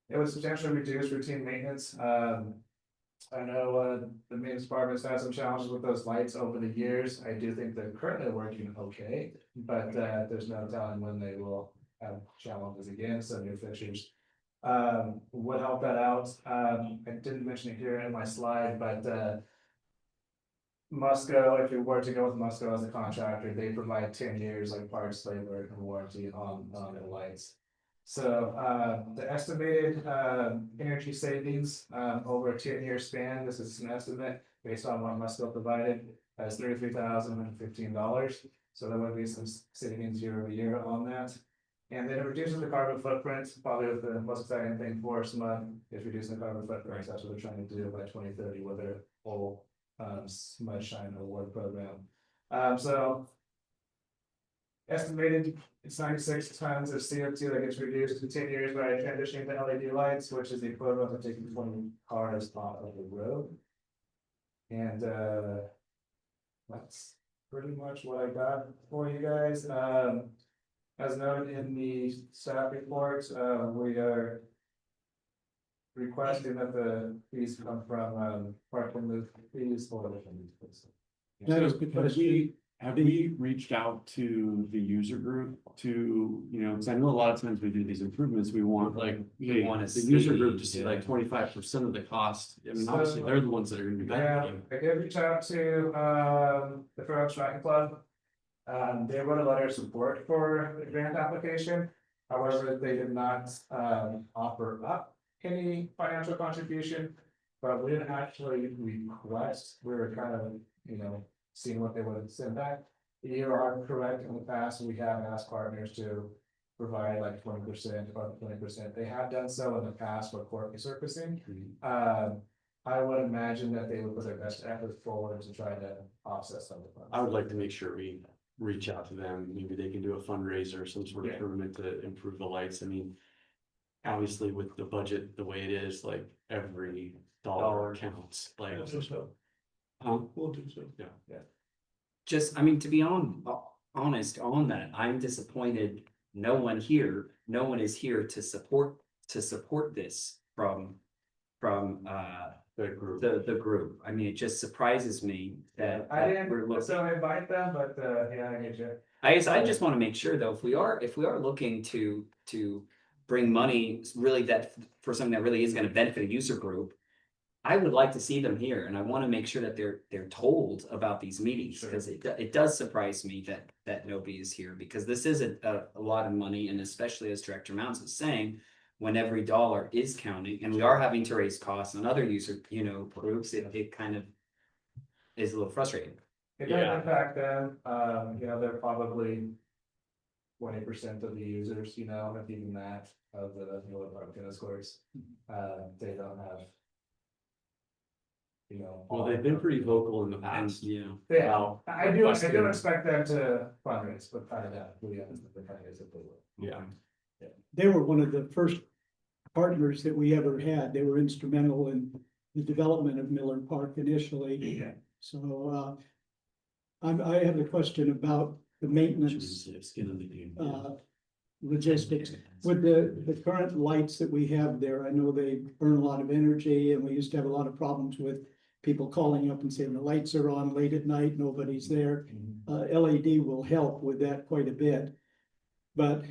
It would substantially reduce routine maintenance. I know, the maintenance department's had some challenges with those lights over the years. I do think they're currently working okay, but, there's no telling when they will have challenges again, so new fixtures. would help that out. I didn't mention it here in my slide, but, Musco, if you were to go with Musco as a contractor, they provide 10 years like parts, labor and warranty on the lights. So, the estimated, energy savings, over a 10-year span, this is an estimate based on what Musco provided, is $33,015. So there would be some savings year over year on that. And then it reduces the carbon footprint, probably the most exciting thing for SMUD is reducing the carbon footprint. That's what they're trying to do by 2030 with their whole SMUD Shine Award program. So estimated it's 96 tons of CO2 that gets reduced in 10 years by transitioning to LED lights, which is the equivalent of taking 20 cars off of the road. And that's pretty much what I got for you guys. As noted in the staff report, we are requesting that the fees come from parking the fees for the. That is So, because have we reached out to the user group to, you know, because I know a lot of times we do these improvements, we want like. We want the to user see, group to see yeah. like 25% of the cost. I mean, obviously, they're the ones that are gonna be Yeah, benefiting. I did reach out to the Fair Oaks Tracking Club. They wrote a letter of support for the grant application. However, they did not offer up any financial contribution. But we didn't actually request, we were kind of, you know, seeing what they would send back. You are correct, in the past, we have asked partners to provide like 20% or 20%. They have done so in the past for court resurfacing. I would imagine that they would put their best effort forward to try to offset some of the funds. I would like to make sure we reach out to them, maybe they can do a fundraiser or some sort of Yeah. tournament to improve the lights, I mean. Obviously, with the budget the way it is, like every dollar counts, like. We'll do so. We'll do so. Just, I mean, to be honest on that, I'm disappointed. No one is here to support this from The group. the group. I mean, it just surprises me that. I that didn't we're looking. necessarily invite them, but yeah, I get you. I guess I just want to make sure though, if we are looking to bring money really for something that really is going to benefit a user group. I would like to see them here and I want to make sure that they're told about these meetings, Sure. because it does surprise me that nobody is here, because this is a lot of money, and especially as Director Mounts is saying, when every dollar is counting and we are having to raise costs on other user, groups, it kind of is a little frustrating. It Yeah. does impact them, they're probably 20% of the users, if even that, of the Miller Park tennis courts. They don't have. Well, they've been pretty vocal in the And, past. yeah. Yeah, Well, I do expect them to fundraise, but I doubt who the fundraise if they will. Yeah, They were one of the first partners that we ever had. They were instrumental in the development of Miller Park initially. Yeah. So, I have a question about the maintenance, skin in the game. logistics. With the current lights that we have there, I know they burn a lot of energy, and we used to have a lot of problems with people calling up and saying the lights are on late at night, nobody's there. LED will help with that quite a bit. But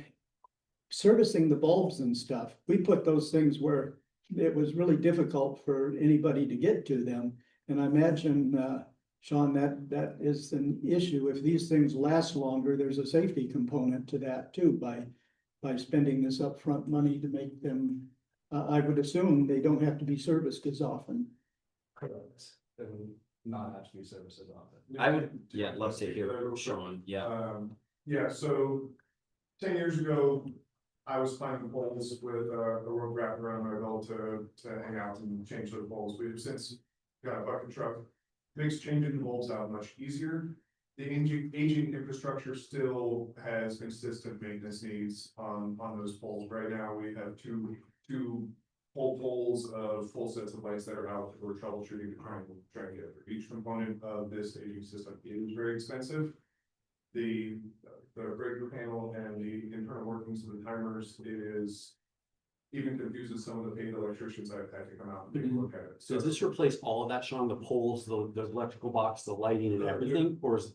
servicing the bulbs and stuff, we put those things where it was really difficult for anybody to get to them. And I imagine, Sean, that is an issue. If these things last longer, there's a safety component to that too, by spending this upfront money to make them, I would assume they don't have to be serviced as often. Correct. They would not have to be services on it. I would, love to hear Sean, Yeah, so 10 years ago, I was climbing poles with a rope wrapped around my belt to hang out and change those poles. We've since got a bucket truck. Makes changing the poles out much easier. The aging infrastructure still has consistent maintenance needs on those poles. Right now, we have two whole poles of full sets of lights that are out that we're troubleshooting to try and get for each component of this aging system. It is very expensive. The breaker panel and the internal workings of the timers even confuses some of the paid electricians I've had to come out and take a look at it. So does this replace all of that, Sean, the poles, the electrical box, the lighting and everything, or is?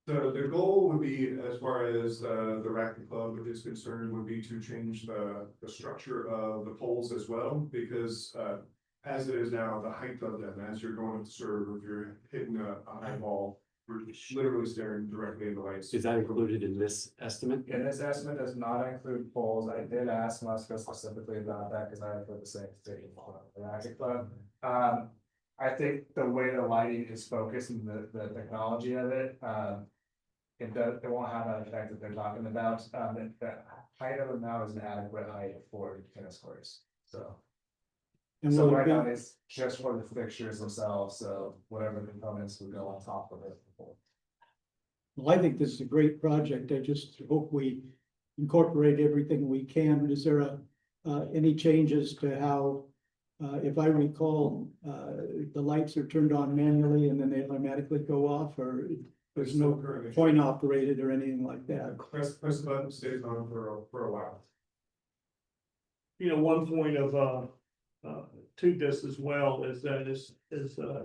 The goal would be, as far as the racquet club is concerned, would be to change the structure of the poles as well, because as it is now, the height of them, as you're going to serve, if you're hitting a high ball, we're literally staring directly in the lights. Is that included in this estimate? Yeah, this estimate does not include poles. I did ask Musco specifically about that because I have heard the same thing for the Racket Club. I think the way the lighting is focused and the technology of it, it won't have that effect that they're talking about. The height of them now is an adequate height for tennis courts, so. And So will it right be- now it's just for the fixtures themselves, so whatever components would go on top of it. Well, I think this is a great project. I just hope we incorporate everything we can. Is there any changes to how, if I recall, the lights are turned on manually and then they automatically go off, or there's no Currently, point operated or anything like that? press the button, stays on for a while. You know, one point of, to this as well is that as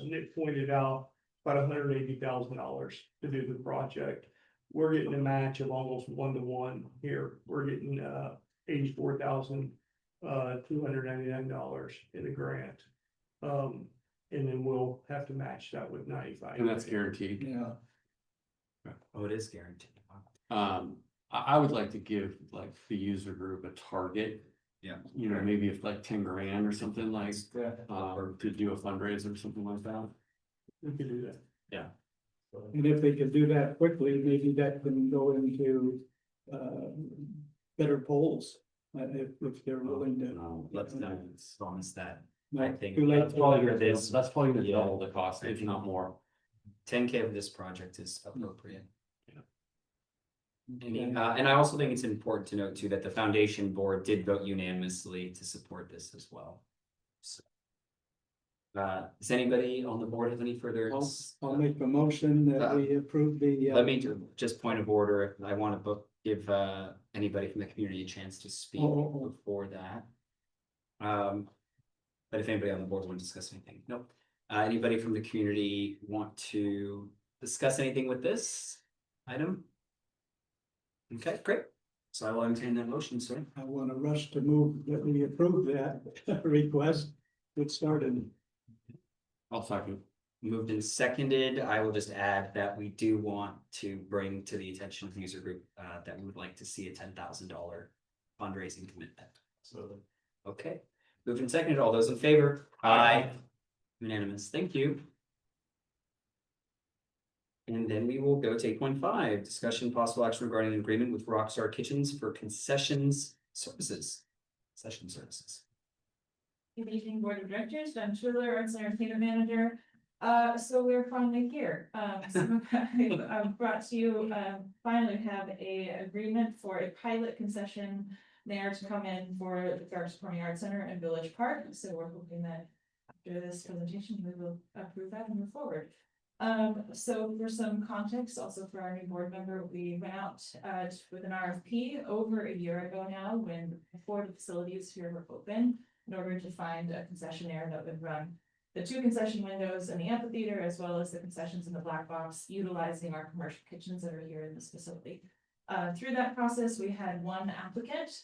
Nick pointed out, about $180,000 to do the project. We're getting a match of almost 1-to-1 here. We're getting $84,299 in a grant. And then we'll have to match that with 95. And that's guaranteed. Yeah. Oh, it is guaranteed. I would like to give like the user group a target. Yeah. You know, maybe if like 10 grand or something like, Yeah. to do a fundraiser or something like that. We can do that. And if they could do that quickly, maybe that can go into better polls, if they're willing to. No, Let's not promise that. No, I think too late that's for probably that. what it is. That's probably gonna Yeah. double the cost, if not more. 10K of this project is appropriate. Okay. And I also think it's important to note too, that the foundation board did vote unanimously to support this as well. So. Does anybody on the board have any further? I'll make a motion that we approve the. Let me just point of order, I want to give anybody from the community a chance to speak Oh. before that. But if anybody on the board want to discuss anything, nope. Anybody from the community want to discuss anything with this item? Okay, great. So I will entertain that motion, sir. I want to rush to move that we approve that request. Get started. I'll second. Moved and seconded. I will just add that we do want to bring to the attention of the user group that we would like to see a $10,000 fundraising commitment. So. Okay, moved and seconded. All those in favor? Aye. Unanimous. Thank you. And then we will go to 8.5, discussion possible action regarding an agreement with Rockstar Kitchens for concessions services. Session services. Good evening, Board of Directors, I'm Schuler, Arts and Entertainment Manager. So we're finally here. So I've brought to you, finally have a agreement for a pilot concession there to come in for the Garden Performing Arts Center and Village Park. So we're hoping that after this presentation, we will approve that and move forward. So for some context, also for our new board member, we went out with an RFP over a year ago now, when before the facilities here were open, in order to find a concessionaire that would run the 2 concession windows in the amphitheater, as well as the concessions in the black box, utilizing our commercial kitchens that are here in this facility. Through that process, we had 1 applicant.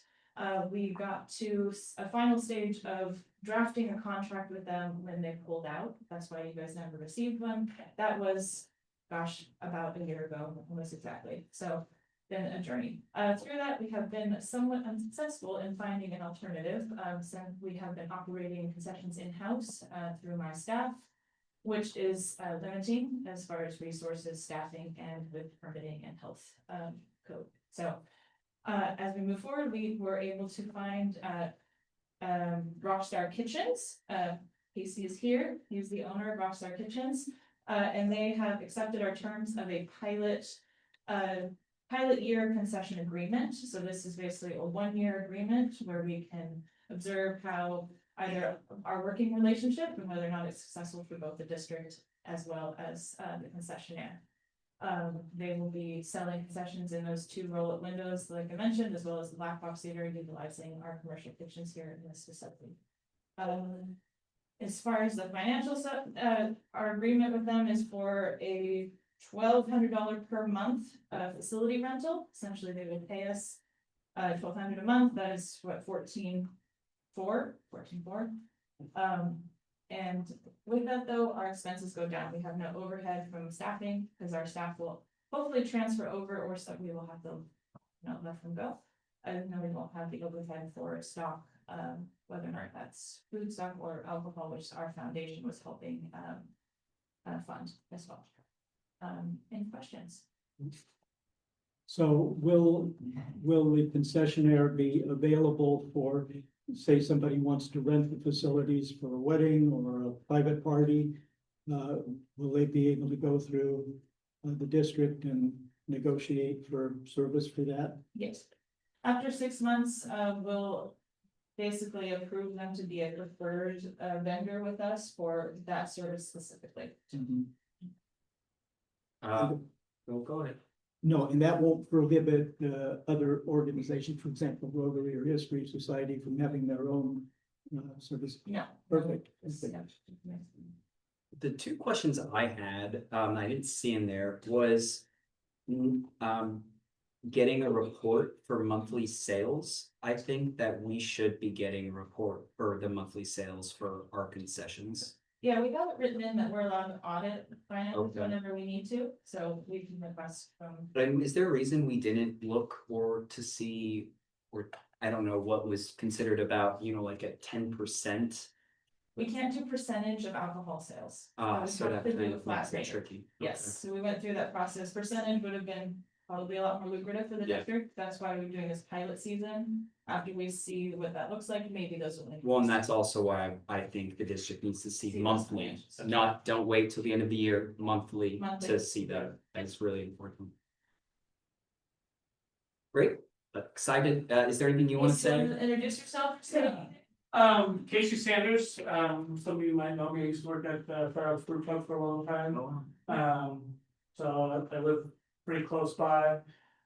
We got to a final stage of drafting a contract with them when they pulled out. That's why you guys never received one. That was, gosh, about a year ago, almost exactly. So been a journey. Through that, we have been somewhat unsuccessful in finding an alternative, since we have been operating concessions in-house through my staff, which is limiting as far as resources, staffing, and with permitting and health code. So as we move forward, we were able to find Rockstar Kitchens. Casey is here. He's the owner of Rockstar Kitchens, and they have accepted our terms of a pilot year concession agreement. So this is basically a 1-year agreement where we can observe how either our working relationship and whether or not it's successful for both the district as well as the concessionaire. They will be selling concessions in those 2 roll-up windows, like I mentioned, as well as the black box theater, utilizing our commercial kitchens here in this facility. As far as the financial stuff, our agreement with them is for a $1,200 per month facility rental. Essentially, they would pay us $1,200 a month. That is what, 14,400. And with that though, our expenses go down. We have no overhead from staffing because our staff will hopefully transfer over, or some we will have to let them go. And then we won't have the overhead for stock, whether or not that's food stock or alcohol, which our foundation was helping fund as well. Any questions? So will the concessionaire be available for, say, somebody wants to rent the facilities for a wedding or a private party? Will they be able to go through the district and negotiate for service for that? Yes. After 6 months, we'll basically approve them to be a preferred vendor with us for that service specifically. Go ahead. No, and that won't prohibit other organizations, for example, Rotary or History Society, from having their own service. No. Perfect. The two questions I had, I didn't see in there was getting a report for monthly sales. I think that we should be getting a report for the monthly sales for our concessions. Yeah, we got it written in that we're allowed to audit finance Okay. whenever we need to, so we can request from. But is there a reason we didn't look or to see, or I don't know what was considered about, like a 10%? We can't do percentage of alcohol sales. We So have that to do kind a of flat makes it rate. tricky. Yes, so we went through that process. Percentage would have been probably a lot more lucrative for the Yeah. district. That's why we're doing this pilot season. After we see what that looks like, maybe those will. Well, and that's also why I think the district needs to see See those monthly, financials. don't wait till the end of the year, monthly Monthly. to see that. That's really important. Great, excited. Is there anything you want to say? Introduce yourself. Casey Sanders, some of you might know me, I used to work at the Fair Oaks Brew Pub for a long time. So I live pretty close by.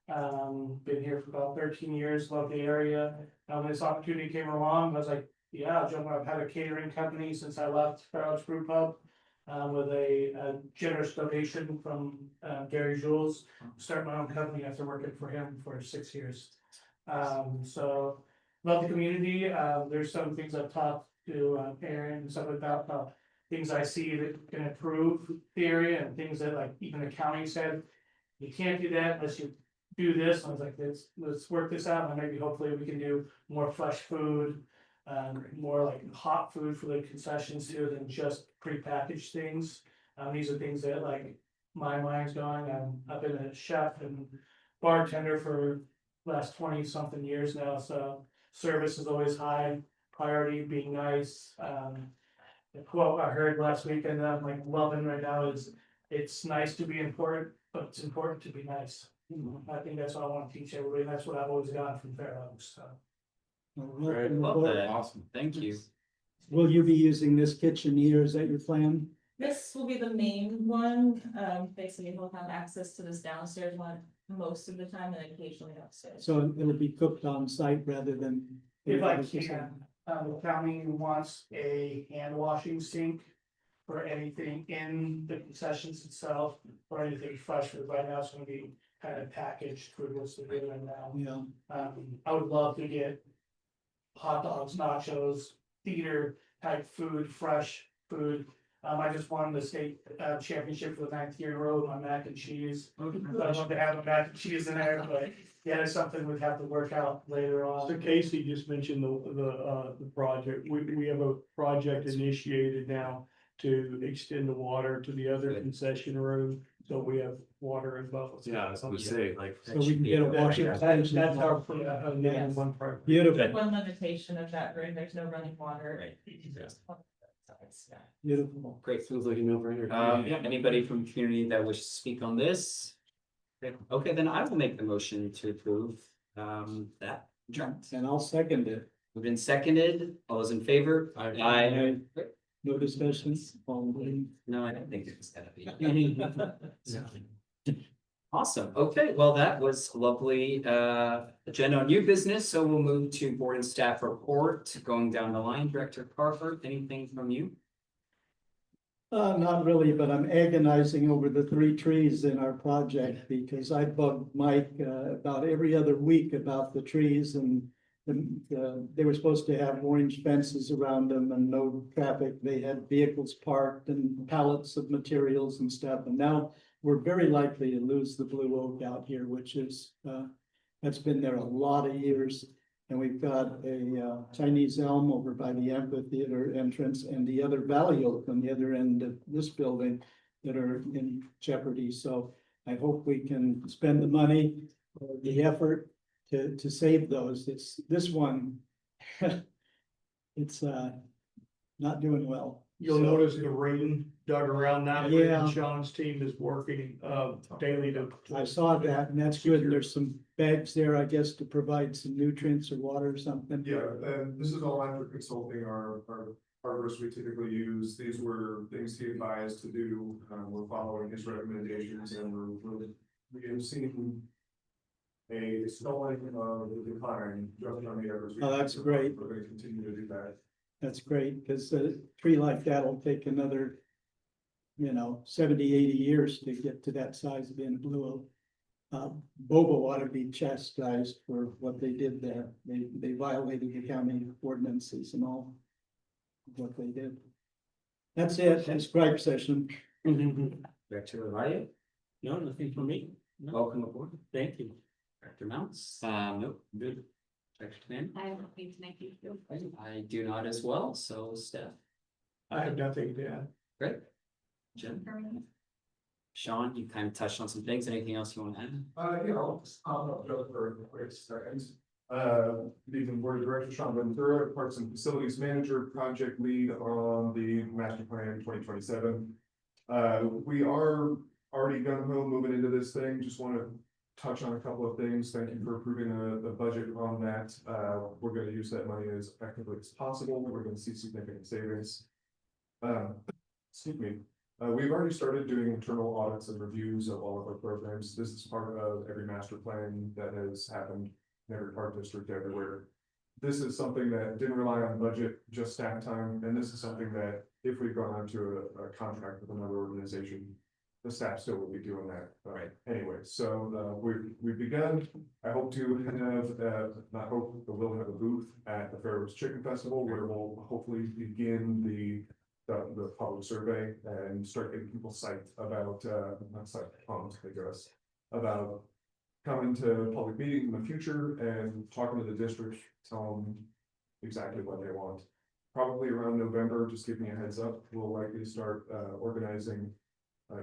Been here for about 13 years, love the area. When this opportunity came along, I was like, yeah, I'll jump on. I've had a catering company since I left Fair Oaks Brew Pub. With a generous donation from Gary Jules, start my own company after working for him for 6 years. So love the community. There's some things I've talked to Aaron and stuff about things I see that can improve the area, and things that like even the county said, you can't do that unless you do this. I was like, let's work this out, and maybe hopefully we can do more fresh food. More like hot food for the concessions too than just prepackaged things. These are things that like my mind's going. I've been a chef and bartender for last 20 something years now, so service is always high priority, being nice. The quote I heard last weekend that I'm like loving right now is, it's nice to be important, but it's important to be nice. I think that's what I want to teach everybody, and that's what I've always gotten from Fair Oaks, so. Love that. Awesome. Thank you. Will you be using this kitchen here? Is that your plan? This will be the main one. Basically, we'll have access to this downstairs one most of the time and occasionally upstairs. So it'll be cooked on site rather than. If I can, the county wants a hand washing sink for anything in the concessions itself, or anything fresh, because right now it's gonna be kind of packaged food, what's the good right now. Yeah, I would love to get hot dogs, nachos, theater type food, fresh food. I just won the state championship for the 9th year in a row with my mac and cheese. So I'd love to have a mac and cheese in there, but yeah, it's something we'd have to work out later on. So Casey just mentioned the project. We have a project initiated now to extend the water to the other concession room. So we have water in both. Yeah, I was gonna say, like. so we can get a washer. That's our one part. Beautiful, One limitation of that room, there's no running water. beautiful. Great. Sounds like a no-brainer. Anybody from the community that wishes to speak on this? Okay, then I will make the motion to approve that. And I'll second it. We've been seconded. All those in favor? Aye. No discussions? No, I don't think it's gonna be. Awesome. Okay, well, that was lovely agenda on new business, so we'll move to board and staff report, going down the line. Director Carver, anything from you? Not really, but I'm agonizing over the 3 trees in our project because I bug Mike about every other week about the trees and they were supposed to have orange fences around them and no traffic. They had vehicles parked and pallets of materials and stuff. And now we're very likely to lose the blue oak out here, which is, that's been there a lot of years. And we've got a Chinese elm over by the amphitheater entrance and the other valley oak on the other end of this building that are in jeopardy. So I hope we can spend the money, the effort to save those. It's this one. It's not doing well. You'll So- notice the rain dug around that. Yeah. And Sean's team is working daily to. I saw that and that's good. There's some bags there, I guess, to provide some nutrients or water or something. Yeah, and this is all after consulting our arborists we typically use. These were things he advised to do. We're following his recommendations and we have seen a stalling of the decline just on the arbors. Oh, that's great. We're gonna continue to do that. That's great, because a tree like that will take another, 70, 80 years to get to that size of being a blue oak. Bobo ought to be chastised for what they did there. They violated the county ordinances and all of what they did. That's it, that's gripe session. Back to Ryan. No, nothing for me. No. Welcome aboard. Thank you. Director Mounts, nope, good. Director Command, I have nothing tonight, thank you. I do not as well, so Steph, I have nothing to add. great. Jim, Sean, you kind of touched on some things, anything else you want to add? I'll go for a quick second. Leaving Board of Directors, Sean Ventura, Parks and Facilities Manager, Project Lead on the Master Plan 2027. We are already gung ho moving into this thing, just want to touch on a couple of things. Thank you for approving the budget on that. We're gonna use that money as effectively as possible. We're gonna see significant savings. Excuse me. We've already started doing internal audits and reviews of all of our programs. This is part of every master plan that has happened in every park district everywhere. This is something that didn't rely on budget, just staff time, and this is something that if we've gone on to a contract with another organization, the staff still will be doing that. Right. Anyway, so we've begun. I hope to have, not hope, but we'll have a booth at the Fair Oaks Chicken Festival where we'll hopefully begin the public survey and start getting people psyched about, not psyched, pumped, I guess, about coming to public meetings in the future and talking to the district, tell them exactly what they want. Probably around November, just giving you a heads up, we'll likely start organizing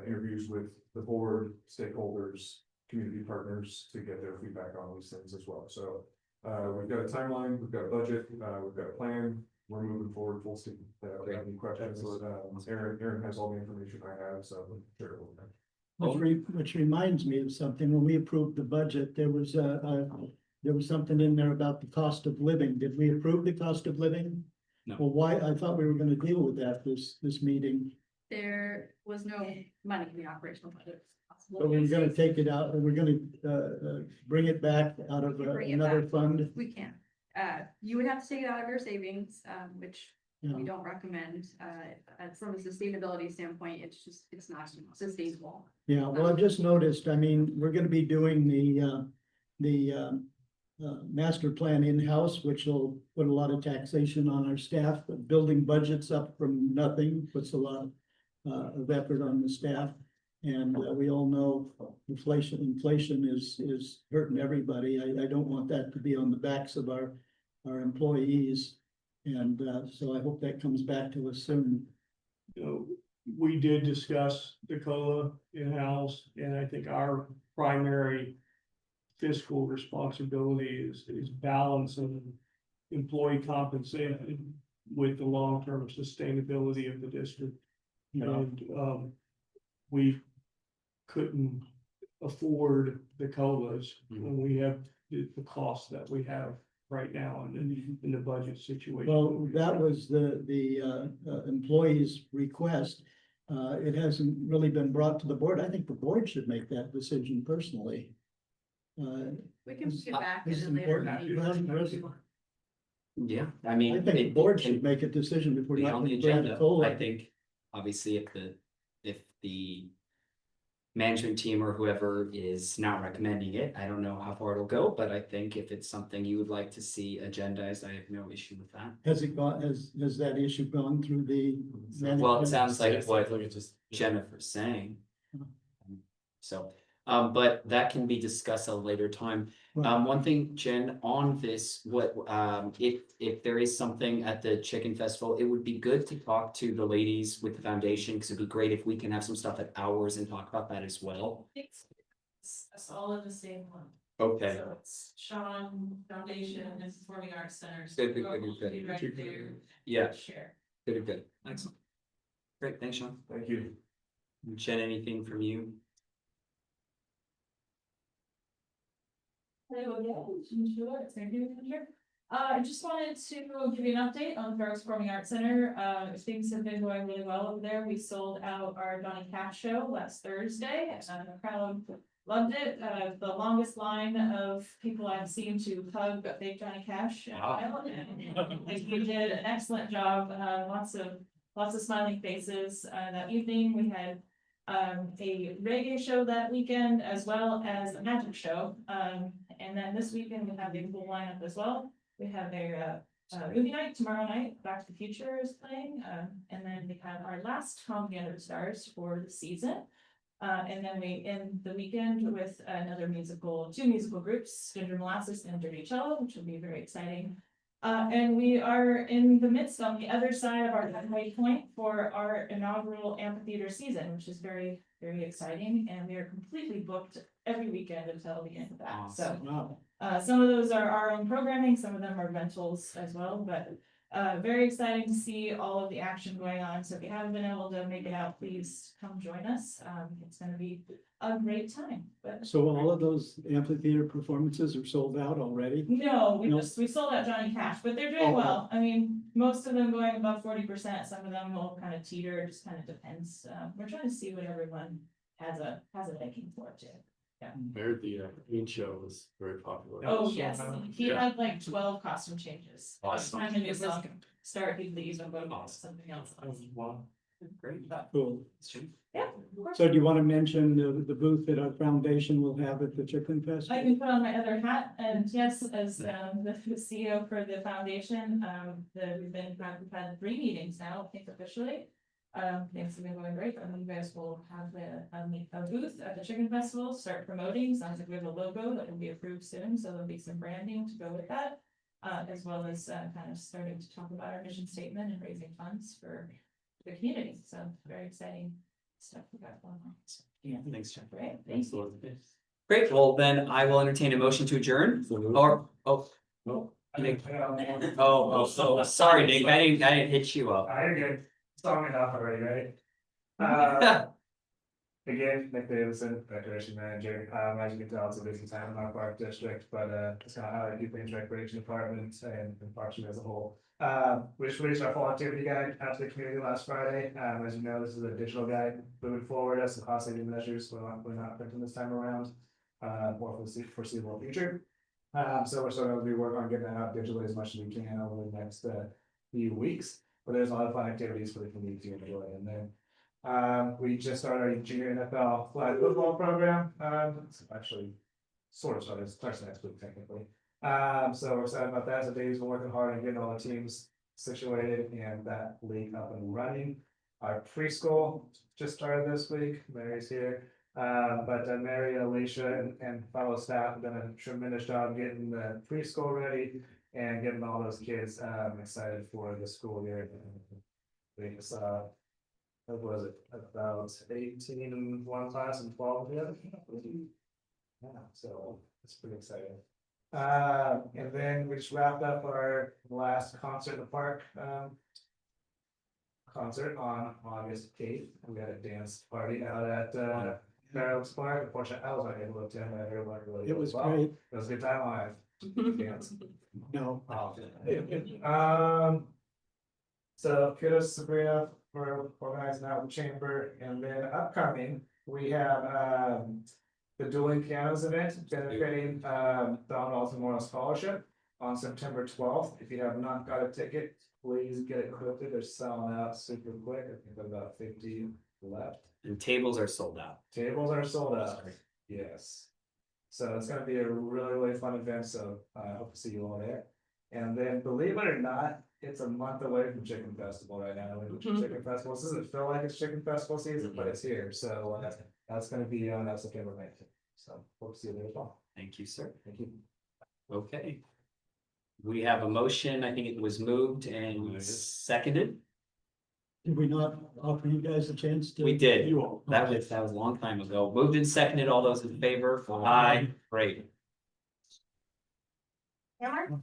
interviews with the board, stakeholders, community partners to get their feedback on these things as well. So we've got a timeline, we've got a budget, we've got a plan. We're moving forward full steam. Any questions? Aaron has all the information I have, so I'm sure. Which reminds me of something, when we approved the budget, there was something in there about the cost of living. Did we approve the cost of living? No. Well, why, I thought we were gonna deal with that this meeting, There was no money in the operational budget. but we're gonna take it out, and we're gonna bring it back out of Bring it another back. fund. We can, you would have to take it out of your savings, which you we know. don't recommend, from a sustainability standpoint, it's not sustainable. Yeah, well, I've just noticed, I mean, we're gonna be doing the master plan in-house, which will put a lot of taxation on our staff, but building budgets up from nothing puts a lot of effort on the staff. And we all know inflation is hurting everybody. I don't want that to be on the backs of our employees. And so I hope that comes back to us soon. We did discuss the COLA in-house, and I think our primary fiscal responsibility is balancing employee compensation with the long-term sustainability of the district. And we couldn't afford the COLAs when we have the costs that we have right now in the budget situation. Well, that was the employee's request. It hasn't really been brought to the board. I think the board should make that decision personally. We can get back This at is it later. important. Yeah, I mean. I think the it board can should make a decision before. be on the agenda, I think. obviously if the management team or whoever is not recommending it, I don't know how far it'll go, but I think if it's something you would like to see agendized, I have no issue with that. Has it gone, has that issue gone through the? Well, it management? sounds like what Like it just. Jennifer's saying. So, but that can be discussed at a later time. Right. One thing, Jen, on this, if there is something at the Chicken Festival, it would be good to talk to the ladies with the foundation, because it'd be great if we can have some stuff at ours and talk about that as well. It's all in the same one. Okay, So it's Sean Foundation and Performing Arts Center. Good, good, good, good. Be right there. yeah, Share. good, good, excellent. Great, thanks, Sean. Thank you. Jen, anything from you? Hello again, sure, it's gonna do here. I just wanted to give you an update on the Fair Oaks Performing Arts Center. Things have been going really well over there. We sold out our Johnny Cash show last Thursday, and the crowd loved it. The longest line of people I've seen to hug Big Johnny Cash. Wow. We did an excellent job, lots of smiling faces. That evening, we had a reggae show that weekend as well as a magic show. And then this weekend we have a full lineup as well. We have a movie night tomorrow night, Back to the Future is playing. And then we have our last Home Together with Stars for the season. And then we end the weekend with two musical groups, Ginger Molasses and Dirty Cello, which will be very exciting. And we are in the midst on the other side of our halfway point for our inaugural amphitheater season, which is very, very exciting. And we are completely booked every weekend until the end of that. So Wow. some of those are our own programming, some of them are rentals as well, but very exciting to see all of the action going on. So if you haven't been able to make it out, please come join us. It's gonna be a great time, but. So all of those amphitheater performances are sold out already? No, we No. we sold out Johnny Cash, but they're doing Oh, well. I mean, most of them going above 40%, some of them will kind of teeter, it just kind of depends. We're trying to see what everyone has a liking for too. I heard the Queen show was very popular. Oh, yes, he Yeah. had like 12 costume changes. Awesome. Time in the song start, he'd leave and go to something else. Great. Cool. Yeah, of course. So do you want to mention the booth that our foundation will have at the Chicken Fest? I can put on my other hat, and yes, as the CEO for the foundation, we've had 3 meetings now, I think officially. Things have been going great, and you guys will have a booth at the Chicken Festival, start promoting. Sounds like we have a logo that will be approved soon, so there'll be some branding to go with that. As well as kind of starting to talk about our mission statement and raising funds for the community, so very exciting stuff we got going on. Yeah, thanks, Jen. Great, thank you. Great, well, then I will entertain a motion to adjourn, or, No. Nick. Sorry, Nick, I didn't hit you up. You're good. Song enough already, right? Again, Nick Davison, Recreation Manager. As you can tell, it's a busy time in our park district, but just kind of how I do things, Recreation Department and Parks as a whole. We just released our fall activity guide out to the community last Friday. As you know, this is a digital guide moving forward as some cost saving measures. We're not printing this time around, more for the foreseeable future. So we're sort of be working on getting that out digitally as much as we can over the next few weeks. But there's a lot of fun activities for the community to enjoy in there. We just started our junior NFL flag football program. It's actually sort of started, starts next week technically. So we're excited about that. So Dave's been working hard on getting all the teams situated and that league up and running. Our preschool just started this week. Mary's here. But Mary, Alicia, and fellow staff have done a tremendous job getting the preschool ready and getting all those kids excited for the school year. We just what was it, about 18 in one class and 12 in the other? Yeah, so it's pretty exciting. And then we just wrapped up our last concert in the park concert on August 8th. We had a dance party out at Fair Oaks Park. Unfortunately, I was not able to attend. I heard it really It was well. great. It was a good time live. Dance. No. So kudos to Sabrina for organizing that with Chamber, and then upcoming, we have the dueling pianos event benefiting Don Alton Memorial Scholarship. on September 12th. If you have not got a ticket, please get it quoted. They're selling out super quick. I think about 50 left. And tables are sold out. Tables are sold out. Yes. So it's gonna be a really, really fun event, so I hope to see you all there. And then, believe it or not, it's a month away from Chicken Festival right now, which is Chicken Festival, this doesn't feel like it's Chicken Festival season, but it's here, so that's gonna be on September 19th. So hope to see you there as well. Thank you, sir. Thank you. Okay. We have a motion, I think it was moved and seconded. Did we not offer you guys a chance to? We did. You all. That was a long time ago. Moved and seconded. All those in favor? Aye. Great. Cameron?